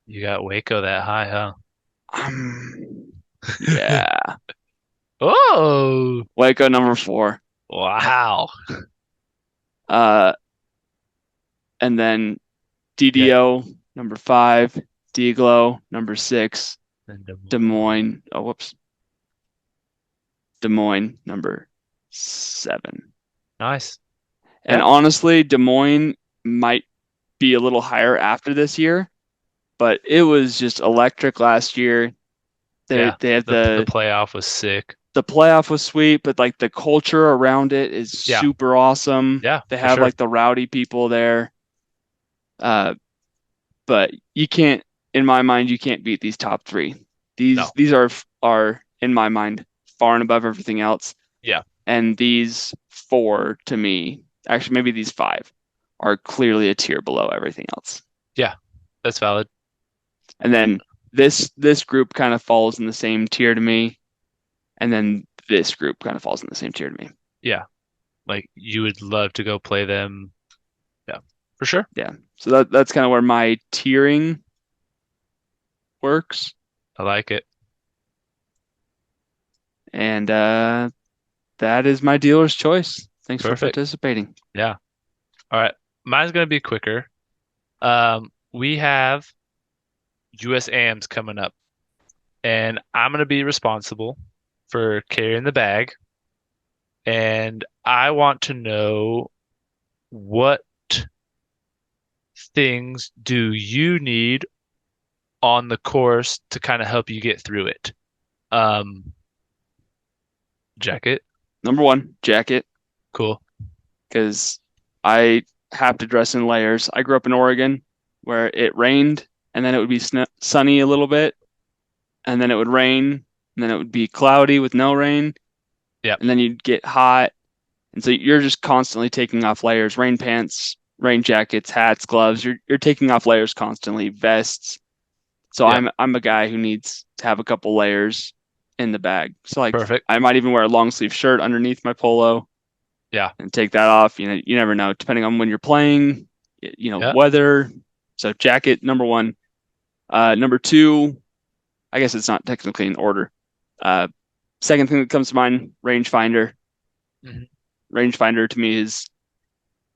You got Waco that high, huh? Yeah, Oh, Waco number 4. wow. Uh, and then Yeah. DDO number 5, D-Glow number 6, And Des Des Moines. Moines. Oh, whoops, Des Moines number 7. Nice. And Yeah. honestly, Des Moines might be a little higher after this year, but it was just electric last year. They Yeah. they had The the playoff was sick. the playoff was sweet, but like the culture around it is Yeah. super awesome. Yeah, They for have sure. like the rowdy people there. Uh, but you can't, in my mind, you can't beat these top three. These No. these are in my mind far and above everything else. Yeah. And these four to me, actually maybe these five, are clearly a tier below everything else. Yeah. That's valid. And then this group kind of falls in the same tier to me, and then this group kind of falls in the same tier to me. Yeah. Like you would love to go play them. Yeah, for sure. Yeah. So that's kind of where my tiering works. I like it. And that is my dealer's choice. Thanks for Perfect. participating. Yeah. All right. Mine's gonna be quicker. We have US AMs coming up, and I'm gonna be responsible for carrying the bag. And I want to know what things do you need on the course to kind of help you get through it? Um, Jacket, Number 1, jacket, cool. because I have to dress in layers. I grew up in Oregon where it rained and then it would be sunny a little bit and then it would rain and then it would be cloudy with no rain Yep, and then you'd get hot. And so you're just constantly taking off layers, rain pants, rain jackets, hats, gloves. You're taking off layers constantly, vests. So yep, I'm a guy who needs to have a couple layers in the bag. So like perfect. I might even wear a long sleeve shirt underneath my polo Yeah, and take that off. You know, you never know, depending on when you're playing, yep. weather. So jacket number 1. Number 2, I guess it's not technically in order. Uh, Second thing that comes to mind, rangefinder. Hmm. Rangefinder to me is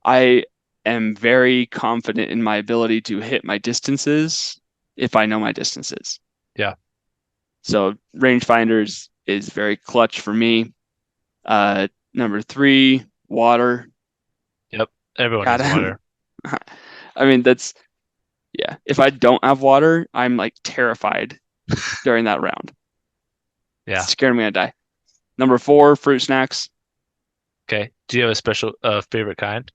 I am very confident in my ability to hit my distances if I know my distances. Yeah, So rangefinders is very clutch for me. Number 3, water. yep. Everyone needs God, water. I mean that's yeah. If I don't have water, I'm like terrified during that round. Yeah. It's scaring me to die. Number 4, fruit snacks. Okay. Do you have a special favorite kind?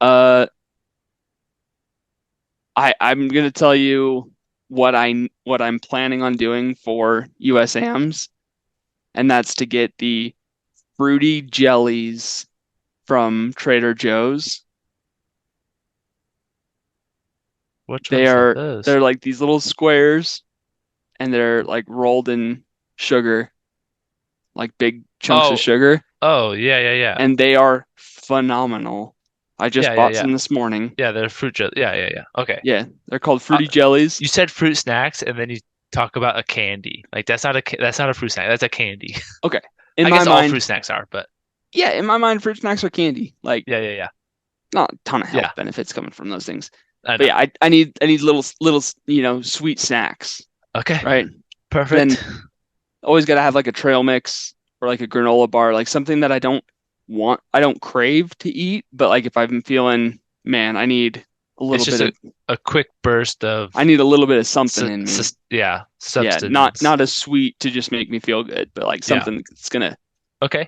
Uh, I'm gonna tell you what I'm planning on doing for USAMs, and that's to get the fruity jellies from Trader Joe's. Which They ones are are those? they're like these little squares, and they're like rolled in sugar, like big chunks of Oh, sugar, oh, yeah, yeah, yeah. and they are phenomenal. I just Yeah, yeah, bought yeah. some this morning. Yeah, they're fruit jelly. Yeah, yeah, yeah. Okay. Yeah, they're called Uh, fruity jellies. you said fruit snacks, and then you talk about a candy. Like that's not a fruit snack. That's a candy. Okay. In I my guess all fruit mind, snacks are, but yeah, in my mind, fruit snacks are candy. Like yeah, yeah, yeah, not a ton of health yeah. benefits coming from those things. I But know. yeah, I need little sweet snacks, Okay, right? Then perfect. always got to have like a trail mix or like a granola bar, like something that I don't crave to eat, but like if I'm feeling, man, It's just a quick burst of I need a little bit of something in me. yeah, Yeah, not substance. not a sweet to just make me feel good, but like Yeah. something that's gonna Okay.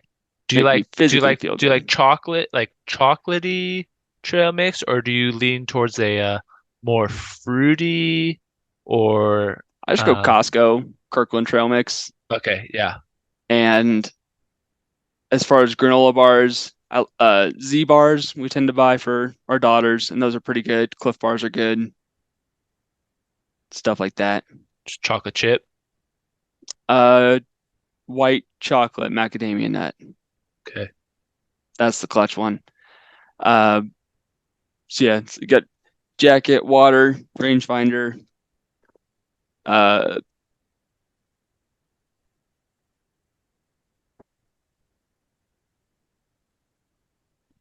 make me physically feel Do you like good. chocolate, like chocolatey trail mix, or do you lean towards a more fruity or I just go Costco, Kirkland Trail Mix, okay, yeah. and as far as granola bars, Z bars we tend to buy for our daughters, and those are pretty good. Cliff bars are good, stuff like that. Just chocolate chip. Uh, White chocolate macadamia nut. Okay. That's the clutch one. Uh, so yeah, you got jacket, water, rangefinder. Uh,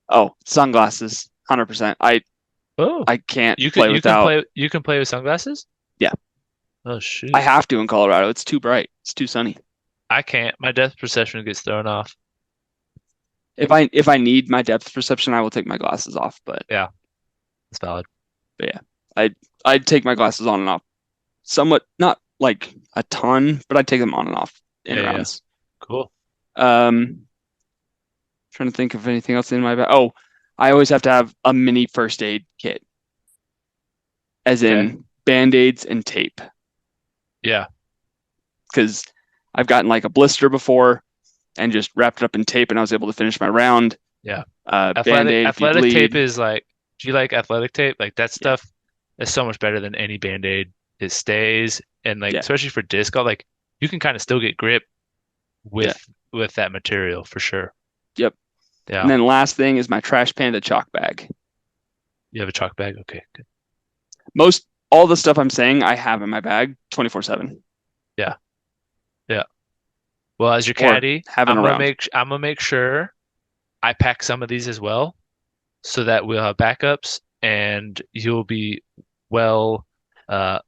oh, sunglasses, 100%. Oh, I can't play without. you can play with sunglasses? Yeah, Oh I shoot. have to in Colorado. It's too bright. It's too sunny. I can't. My depth perception gets thrown off. If I need my depth perception, I will take my glasses off. Yeah, that's valid. But yeah, I'd take my glasses on and off. Somewhat, not like a ton, but I'd take them on and off in Yeah, yeah, yeah. rounds. Cool. Um, Trying to think of anything else in my bag. Oh, I always have to have a mini first aid kit, as Okay. in band-aids and tape, Yeah, because I've gotten like a blister before and just wrapped it up in tape, and I was able to finish my round. yeah. Band-aid if you Athletic tape bleed. is like, do you like athletic tape? Like that Yeah, stuff is so much better than any Band-Aid. It stays and like yeah, especially for disc golf, like you can kind of still get grip yeah, with that material for sure. yep. And Yeah. then last thing is my Trash Panda chalk bag. You have a chalk bag? Okay, good. Most all the stuff I'm saying I have in my bag 24/7 Yeah. Yeah. Well, as your or caddy, having around. I'm gonna make sure I pack some of these as well so that we'll have backups and you'll be well uh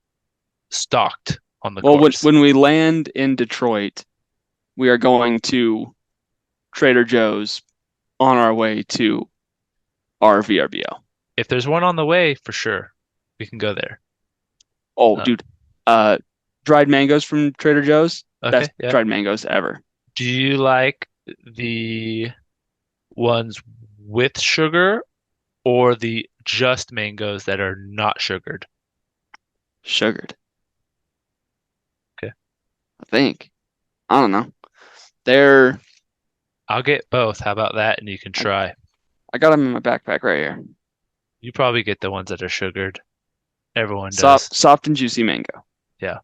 stocked on the Well, when course. when we land in Detroit, we are going to Trader Joe's on our way to our VRBO. If there's one on the way, for sure, we can go there. Oh, Uh, dude, uh, dried mangoes from Trader Joe's, okay, best yeah. dried mangoes ever. Do you like the ones with sugar or the just mangoes that are not sugared? Sugared, Okay. I think. I don't know. They're I'll get both. How about that? And you can I, try. I got them in my backpack right here. You probably get the ones that are sugared. Everyone does. Soft and juicy mango. Yeah.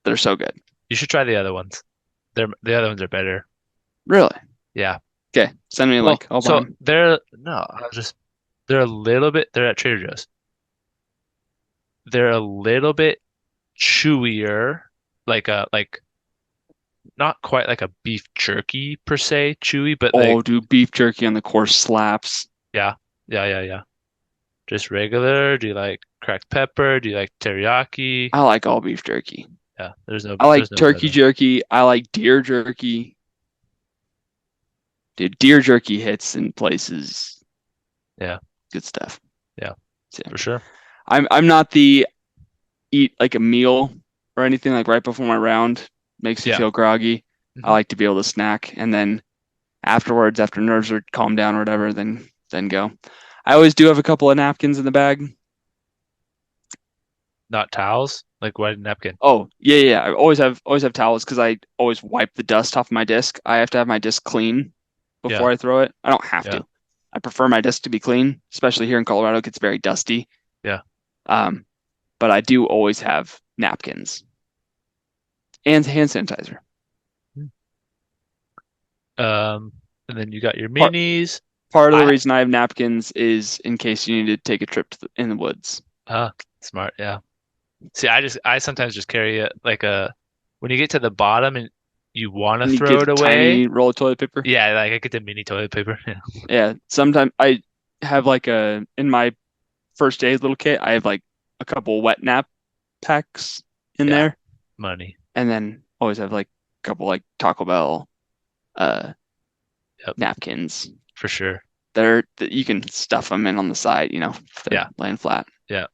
They're so good. You should try the other ones. The other ones are better. Really? Yeah. Okay, send me a Well, link. I'll buy so them. they're no, I'll just they're a little bit they're at Trader Joe's. They're a little bit chewier, like not quite like a beef jerky per se, chewy, but like Oh, dude, beef jerky on the course slaps. yeah, yeah, yeah, yeah. Just regular. Do you like cracked pepper? Do you like teriyaki? I like all beef jerky. Yeah, I there's like no turkey better. jerky. I like deer jerky. Dude, deer jerky hits in places. Yeah, Good stuff. yeah, So, for sure. I'm not the eat like a meal or anything like right before my round makes you Yeah. feel groggy. I Hmm. like to be able to snack and then afterwards, after nerves are calmed down or whatever, then go. I always do have a couple of napkins in the bag. Not towels, like white napkin. Oh, yeah, yeah. Yeah. I always have towels because I always wipe the dust off my disc. I have to have my disc clean Yeah, before I throw it. I don't have yeah, to. I prefer my disc to be clean, especially here in Colorado. It gets very dusty. yeah. Um, but I do always have napkins and hand sanitizer. And then you got your Part minis. Part of the I reason I have napkins is in case you need to take a trip in the woods. smart, yeah. See, I sometimes just carry it like a when you get to the bottom and you want to And you throw get a it away. tiny roll of toilet paper. Yeah, like I get the mini toilet paper. Yeah. Yeah, sometimes I have like in my first aid little kit, I have like a couple wet nap packs in Yeah, there, money. and then always have like a couple like Taco Bell uh Yep, napkins. for sure. That you can stuff them in on the side, if they're Yeah, laying flat. yeah.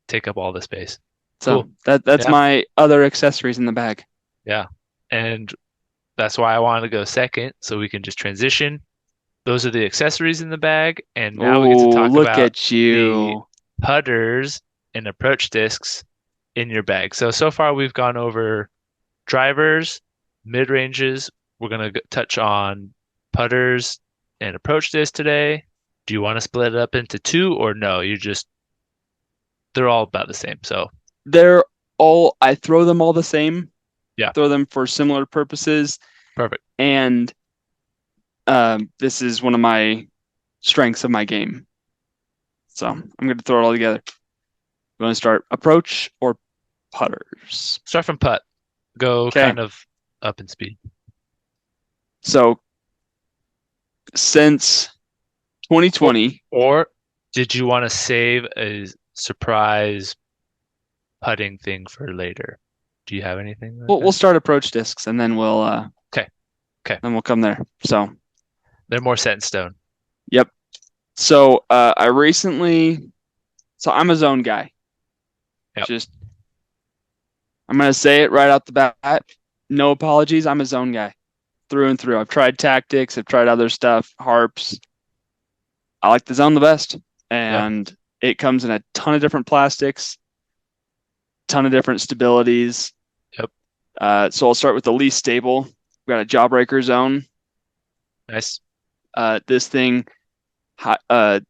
Take up all the space. So Cool. that's Yeah, my other accessories in the bag. yeah. And that's why I wanted to go second, so we can just transition. Those are the accessories in the bag, and now we get to Oh, talk look about at the you. putters and approach discs in your bag. So far we've gone over drivers, mid ranges. We're gonna touch on putters and approach discs today. Do you want to split it up into two or no? You just they're all about the same. So I throw them all the same, yeah, throw them for similar purposes, perfect. and this is one of my strengths of my game. So I'm going to throw it all together. You want to start approach or putters? Start from putt. Go Okay. kind of up in speed. So since Or, 2020, or did you want to save a surprise putting thing for later? Do you have anything like we'll that? start approach discs and Okay. Okay. then we'll come there. So, They're more set in stone. yep. So I'm a zone guy. Yep. Just I'm gonna say it right out the bat. No apologies. I'm a zone guy through and through. I've tried tactics. I've tried other stuff, harps. I like the zone the best, Yeah. and it comes in a ton of different plastics, ton of different stabilities. Yep. So I'll start with the least stable. We've got a Jawbreaker zone. Nice. This thing, uh,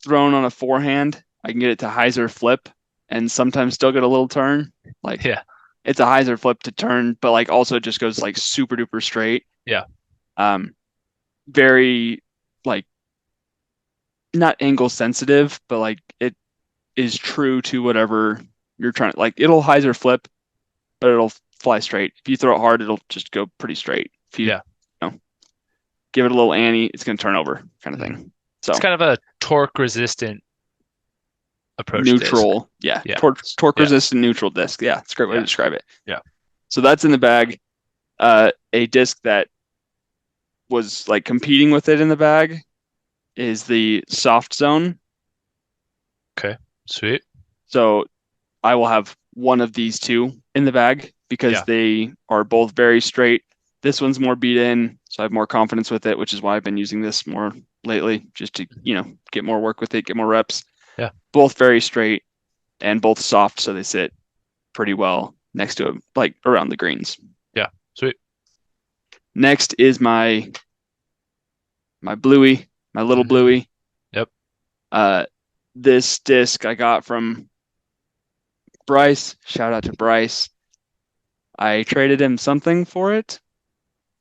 thrown on a forehand, I can get it to hyzer flip, and sometimes still get a little turn. Like Yeah. it's a hyzer flip to turn, but like also it just goes like super duper straight. Yeah. Um, very like not angle sensitive, but like it is true to whatever you're trying to like. It'll hyzer flip, but it'll fly straight. If you throw it hard, it'll just go pretty straight. If you, Yeah. you know, give it a little ante, it's going to turn over, kind of Mhm. thing. It's So kind of a torque resistant approach disc. neutral, yeah, Yeah. torque Yeah. resistant neutral disc. Yeah, it's a great way to Yeah. describe it. Yeah. So that's in the bag. A disc that was like competing with it in the bag is the soft zone. Okay. Sweet. So I will have one of these two in the bag because Yeah. they are both very straight. This one's more beat in, so I have more confidence with it, which is why I've been using this more lately, just to, get more work with it, get more reps. Yeah. Both very straight and both soft, so they sit pretty well next to it, like around the greens. Yeah. Sweet. Next is my bluey, my little Hmm. bluey. Yep. This disc I got from Bryce. Shout out to Bryce. I traded him something for it,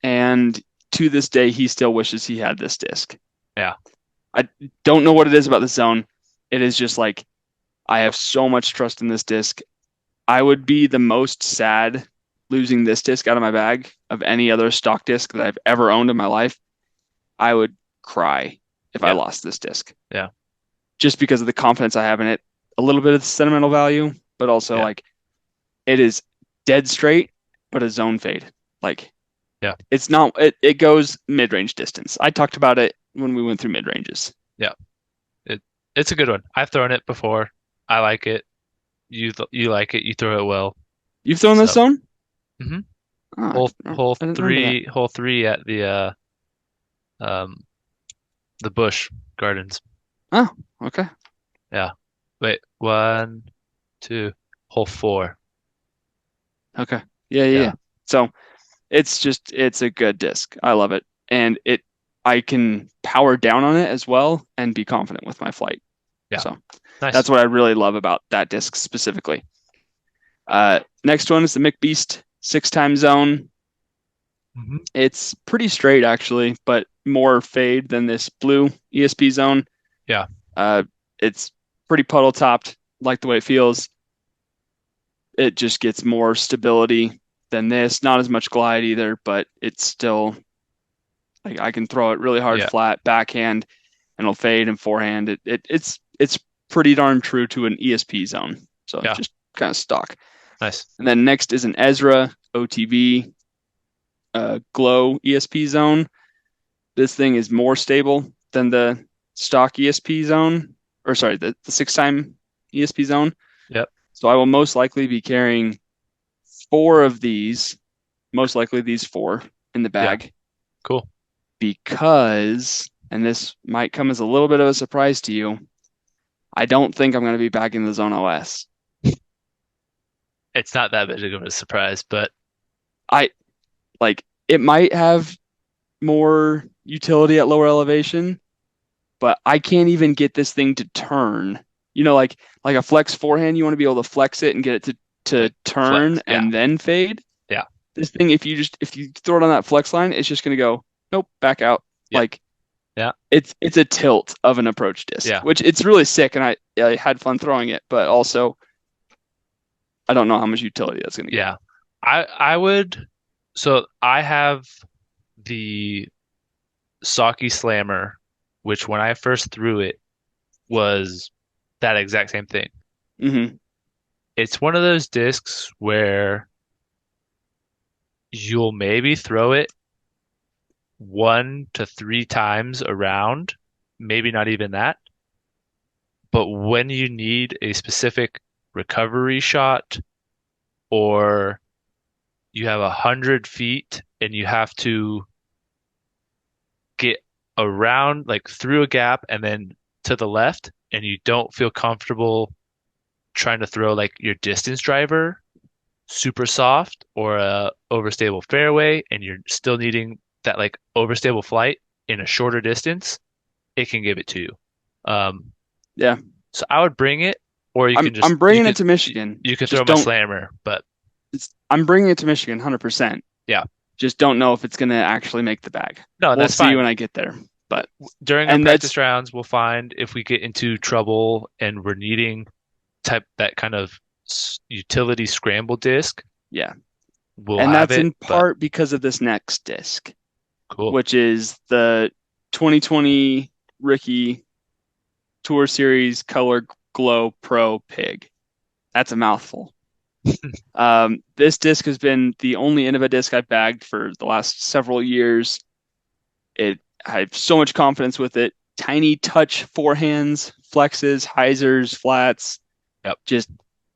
and to this day, he still wishes he had this disc. Yeah. I don't know what it is about the zone. It is just like I have so much trust in this disc. I would be the most sad losing this disc out of my bag of any other stock disc that I've ever owned in my life. I would cry if I Yeah. lost this disc Yeah. just because of the confidence I have in it. A little bit of sentimental value, but also Yeah. like it is dead straight, but a zone fade. Like Yeah. it's not, it goes mid range distance. I talked about it when we went through mid ranges. Yeah. It it's a good one. I've thrown it before. I like it. You like it. You throw it well. You've thrown this So, zone? hmm Oh, hole I didn't remember that. three, hole three at um the Bush Gardens. Oh, okay. Yeah. Wait, one, two, hole four. Okay. Yeah. Yeah. So it's a good disc. I love it. And I can power down on it as well and be confident with my flight. Yeah. So Nice. that's what I really love about that disc specifically. Next one is the McBeast 6 time zone. Hmm. It's pretty straight actually, but more fade than this blue ESP zone. Yeah. Uh, it's pretty puddle topped, like the way it feels. It just gets more stability than this. Not as much glide either, but it's still like I can throw it really hard Yeah. flat, backhand, and it'll fade and forehand. It's pretty darn true to an ESP zone. So Yeah. just kind of stock. Nice. And then next is an Ezra OTB Glow ESP zone. This thing is more stable than the stock ESP zone, or sorry, the 6-time ESP zone. Yep. So I will most likely be carrying 4 of these, most likely these 4 in the Yeah. bag, Cool. because, and this might come as a little bit of a surprise to you, I don't think I'm going to be back in the Zone OS. It's not that big of a surprise, but I like it might have more utility at lower elevation, but I can't even get this thing to turn. Like a flex forehand, you want to be able to flex it and get it to like turn flex. Yeah. and then fade. Yeah. This thing, if you throw it on that flex line, it's just gonna go, nope, back out. Yep. Like Yeah. it's a tilt of an approach disc, Yeah. which it's really sick, and I had fun throwing it, but also I don't know how much utility that's gonna get. Yeah. I would so I have the Saki Slammer, which when I first threw it was that exact same thing. Hmm. It's one of those discs where you'll maybe throw it 1 to 3 times around, maybe not even that. But when you need a specific recovery shot or you have 100 feet and you have to get around like through a gap and then to the left and you don't feel comfortable trying to throw like your distance driver super soft or a overstable fairway and you're still needing that like overstable flight in a shorter distance, it can give it to you. Um, Yeah, so I would bring it, or you I'm can just I'm bringing it to Michigan. you could throw Just my don't. slammer, but I'm bringing it to Michigan, 100%. yeah, Just don't know if it's gonna actually make the bag. no, We'll that's see fine. when I get there. But During our and practice that's rounds, we'll find if we get into trouble and we're needing type that kind of utility scramble disc, yeah. we'll And have that's it. in But part because of this next disc, cool. which is the 2020 Ricky Tour Series Color Glow Pro Pig. That's a mouthful. This disc has been the only Innova disc I've bagged for the last several years. I have so much confidence with it. Tiny touch forehands, flexes, hyzers, flats, Yep. just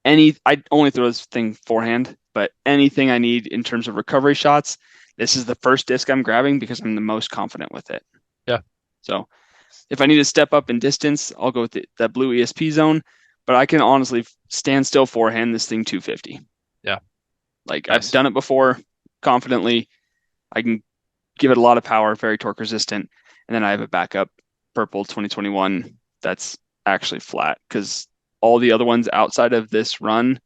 I only throw this thing forehand, but anything I need in terms of recovery shots, this is the first disc I'm grabbing because I'm the most confident with it. Yeah. So if I need to step up in distance, I'll go with that blue ESP zone, but I can honestly stand still forehand this thing 250. Yeah. Like I've Nice. done it before confidently. I can give it a lot of power, very torque resistant. And then I have a backup purple 2021 that's actually flat because all the other ones outside of this run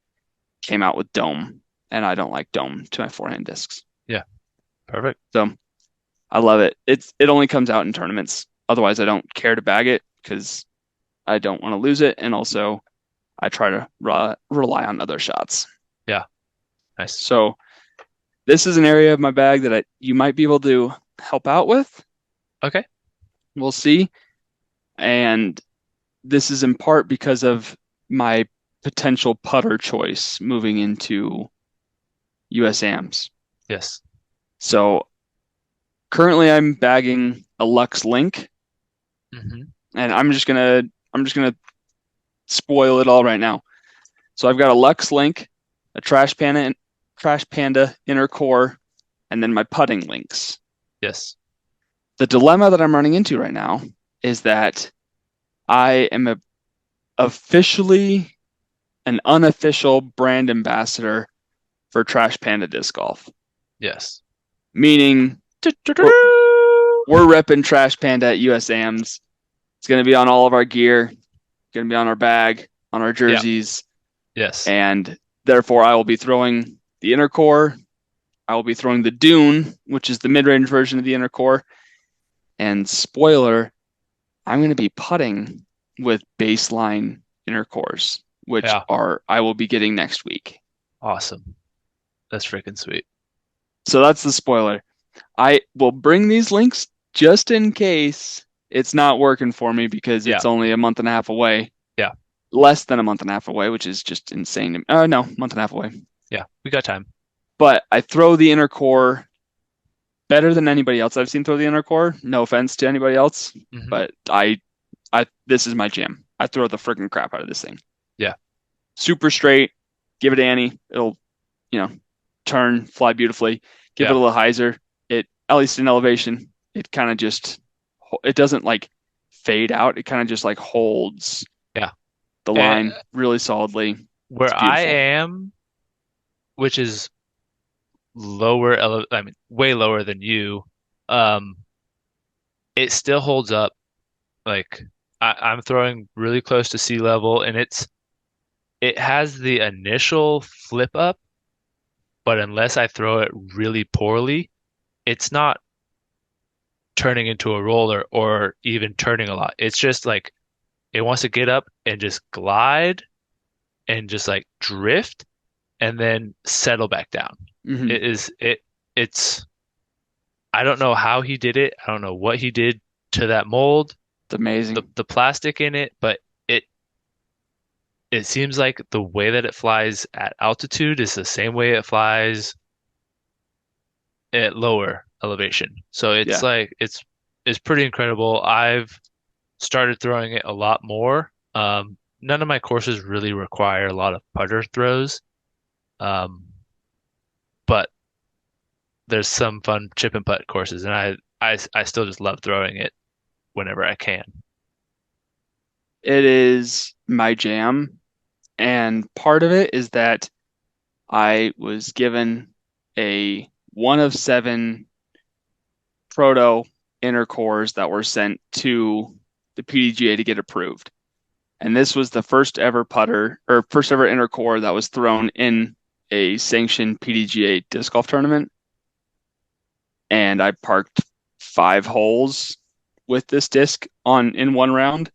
came out with dome, and I don't like dome to my forehand discs. Yeah. Perfect. So I love it. It only comes out in tournaments. Otherwise, I don't care to bag it because I don't want to lose it, and also I try to rely on other shots. Yeah. Nice. So this is an area of my bag that you might be able to help out with. Okay. We'll see. And this is in part because of my potential putter choice moving into USAMs. Yes. So currently I'm bagging a Lux Link, Hmm. and I'm just gonna spoil it all right now. So I've got a Lux Link, a Trash Panda inner core, and then my putting links. Yes. The dilemma that I'm running into right now is that I am officially an unofficial brand ambassador for Trash Panda Disc Golf, Yes. meaning we're, we're repping Trash Panda at USAMs. It's going to be on all of our gear, going to be on our bag, on our Yeah. jerseys, Yes. and therefore I will be throwing the inner core. I will be throwing the Dune, which is the mid-range version of the inner core, And spoiler, I'm going to be putting with baseline inner cores, which Yeah. are I will be getting next week. Awesome. That's freaking sweet. So that's the spoiler. I will bring these links just in case it's not working for me because Yeah. it's only a month and a half away, Yeah. less than a month and a half away, which is just insane. No, month and a half away. Yeah. We got time. But I throw the inner core better than anybody else I've seen throw the inner core. No offense to anybody else, Hmm. but this is my jam. I throw the freaking crap out of this thing. Yeah. Super straight. Give it Annie. It'll, you know, turn, fly beautifully. Give it Yeah. a little hyzer. It, at least in elevation, it kind of just, it doesn't like fade out. It kind of just like holds Yeah. the And line really solidly. It's where I beautiful. am, which is I mean, way lower than you, um, it still holds up. Like I'm throwing really close to sea level, and it has the initial flip up, but unless I throw it really poorly, it's not turning into a roller or even turning a lot. It's just like it wants to get up and just glide and just like drift and then settle back down. Hmm. It's I don't know how he did it. I don't know what he did to that mold, It's amazing. the plastic in it, but it it seems like the way that it flies at altitude is the same way it flies at lower elevation. So it's Yeah. like it's pretty incredible. I've started throwing it a lot more. None of my courses really require a lot of putter throws, um, but there's some fun chip and putt courses, and I still just love throwing it whenever I can. It is my jam. And part of it is that I was given a one of seven proto inner cores that were sent to the PDGA to get approved. And this was the first ever putter or first ever inner core that was thrown in a sanctioned PDGA disc golf tournament. And I parked 5 holes with this disc on in one round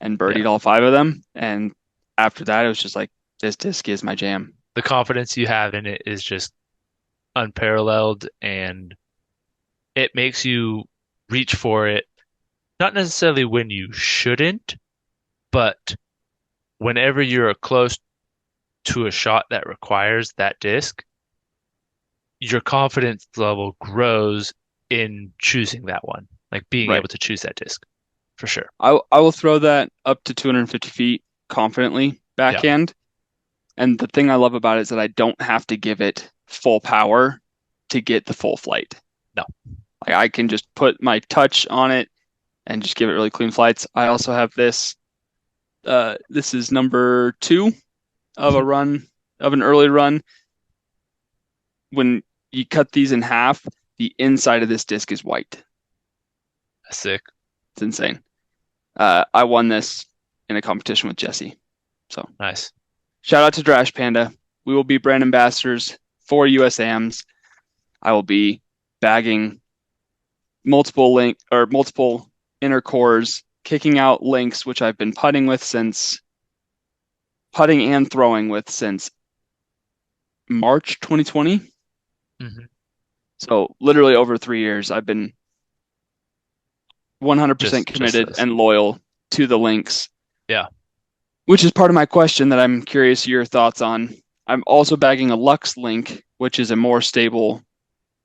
and Yeah, birdied all 5 of them. And after that, it was just like, this disc is my jam. the confidence you have in it is just unparalleled, and it makes you reach for it, not necessarily when you shouldn't, but whenever you're close to a shot that requires that disc, your confidence level grows in choosing that one, like being Right. able to choose that disc for sure. I will throw that up to 250 feet confidently Yeah. backhand. And the thing I love about it is that I don't have to give it full power to get the full flight. No. Like I can just put my touch on it and just give it really clean flights. I also have this. This is number 2 of a run of an early run. When you cut these in half, the inside of this disc is white. Sick. It's insane. I won this in a competition with Jesse. So Nice. shout out to Drash Panda. We will be brand ambassadors for USAMs. I will be bagging multiple inner cores, kicking out links, which I've been putting and throwing with since March 2020. Hmm. So literally over 3 years, I've been 100% Just committed this. and loyal to the links, Yeah. which is part of my question that I'm curious your thoughts on. I'm also bagging a Lux link, which is a more stable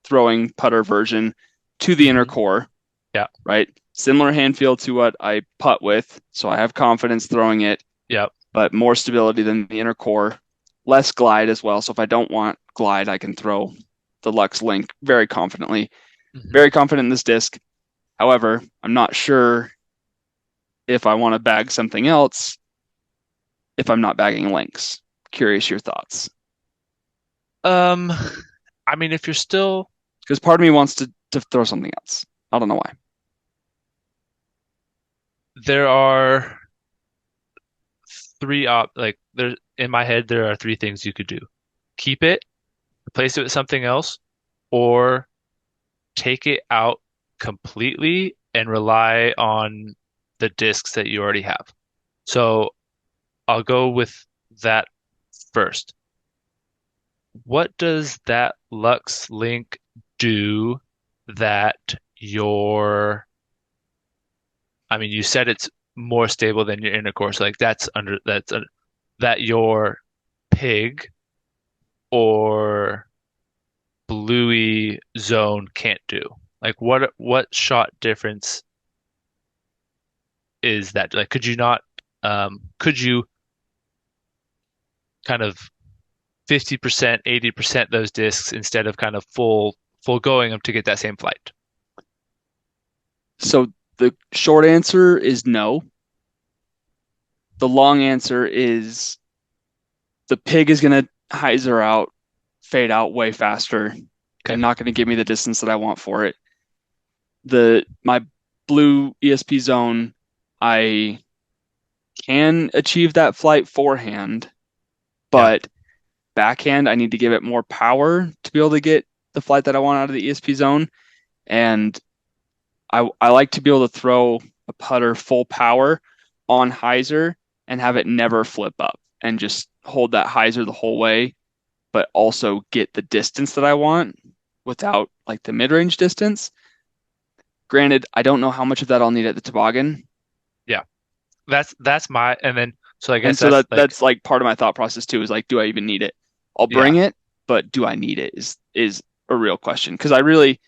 throwing putter version to the inner Hmm. core, Yeah. right? Similar hand feel to what I putt with, so I have confidence throwing it, Yeah. but more stability than the inner core. Less glide as well. So if I don't want glide, I can throw the Lux Link very confidently. Hmm. Very confident in this disc. However, I'm not sure if I want to bag something else if I'm not bagging links. Curious your thoughts. Um, I mean, if you're still Because part of me wants to throw something else. I don't know why. there are three op like there in my head there are three things you could do. Keep it, replace it with something else, or take it out completely and rely on the discs that you already have. So I'll go with that first. What does that Lux Link do that I mean, you said it's more stable than your intercourse. Like that your pig or bluey zone can't do. Like what shot difference is that? Like could you kind of 50%, 80% those discs instead of kind of full going them to get that same flight? So the short answer is no. The long answer is the pig is going to hyzer out, fade out way faster, Okay. and not going to give me the distance that I want for it. My blue ESP zone, I can achieve that flight forehand, Yeah. but backhand, I need to give it more power to be able to get the flight that I want out of the ESP zone. And I like to be able to throw a putter full power on hyzer and have it never flip up and just hold that hyzer the whole way, but also get the distance that I want without like the mid-range distance. Granted, I don't know how much of that I'll need at the toboggan. Yeah. That's my and then so I And guess so that's like that's like part of my thought process too is like, do I even need it? I'll yeah. bring it, but do I need it is a real question because I really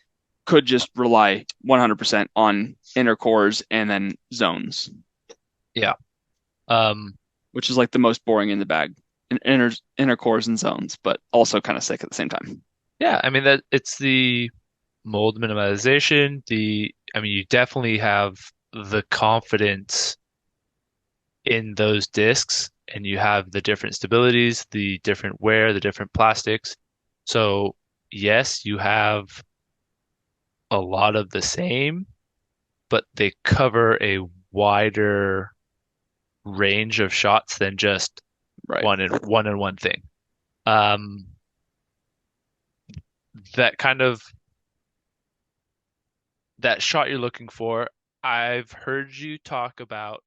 could just rely 100% on inner cores and then zones, Yeah. Um which is like the most boring in the bag. Inner cores and zones, but also kind of sick at the same time. yeah, I mean that it's the mold minimization, I mean you definitely have the confidence in those discs and you have the different stabilities, the different wear, the different plastics. So yes, you have a lot of the same, but they cover a wider range of shots than just Right. one and one thing. Um, that kind of that shot you're looking for, I've heard you talk about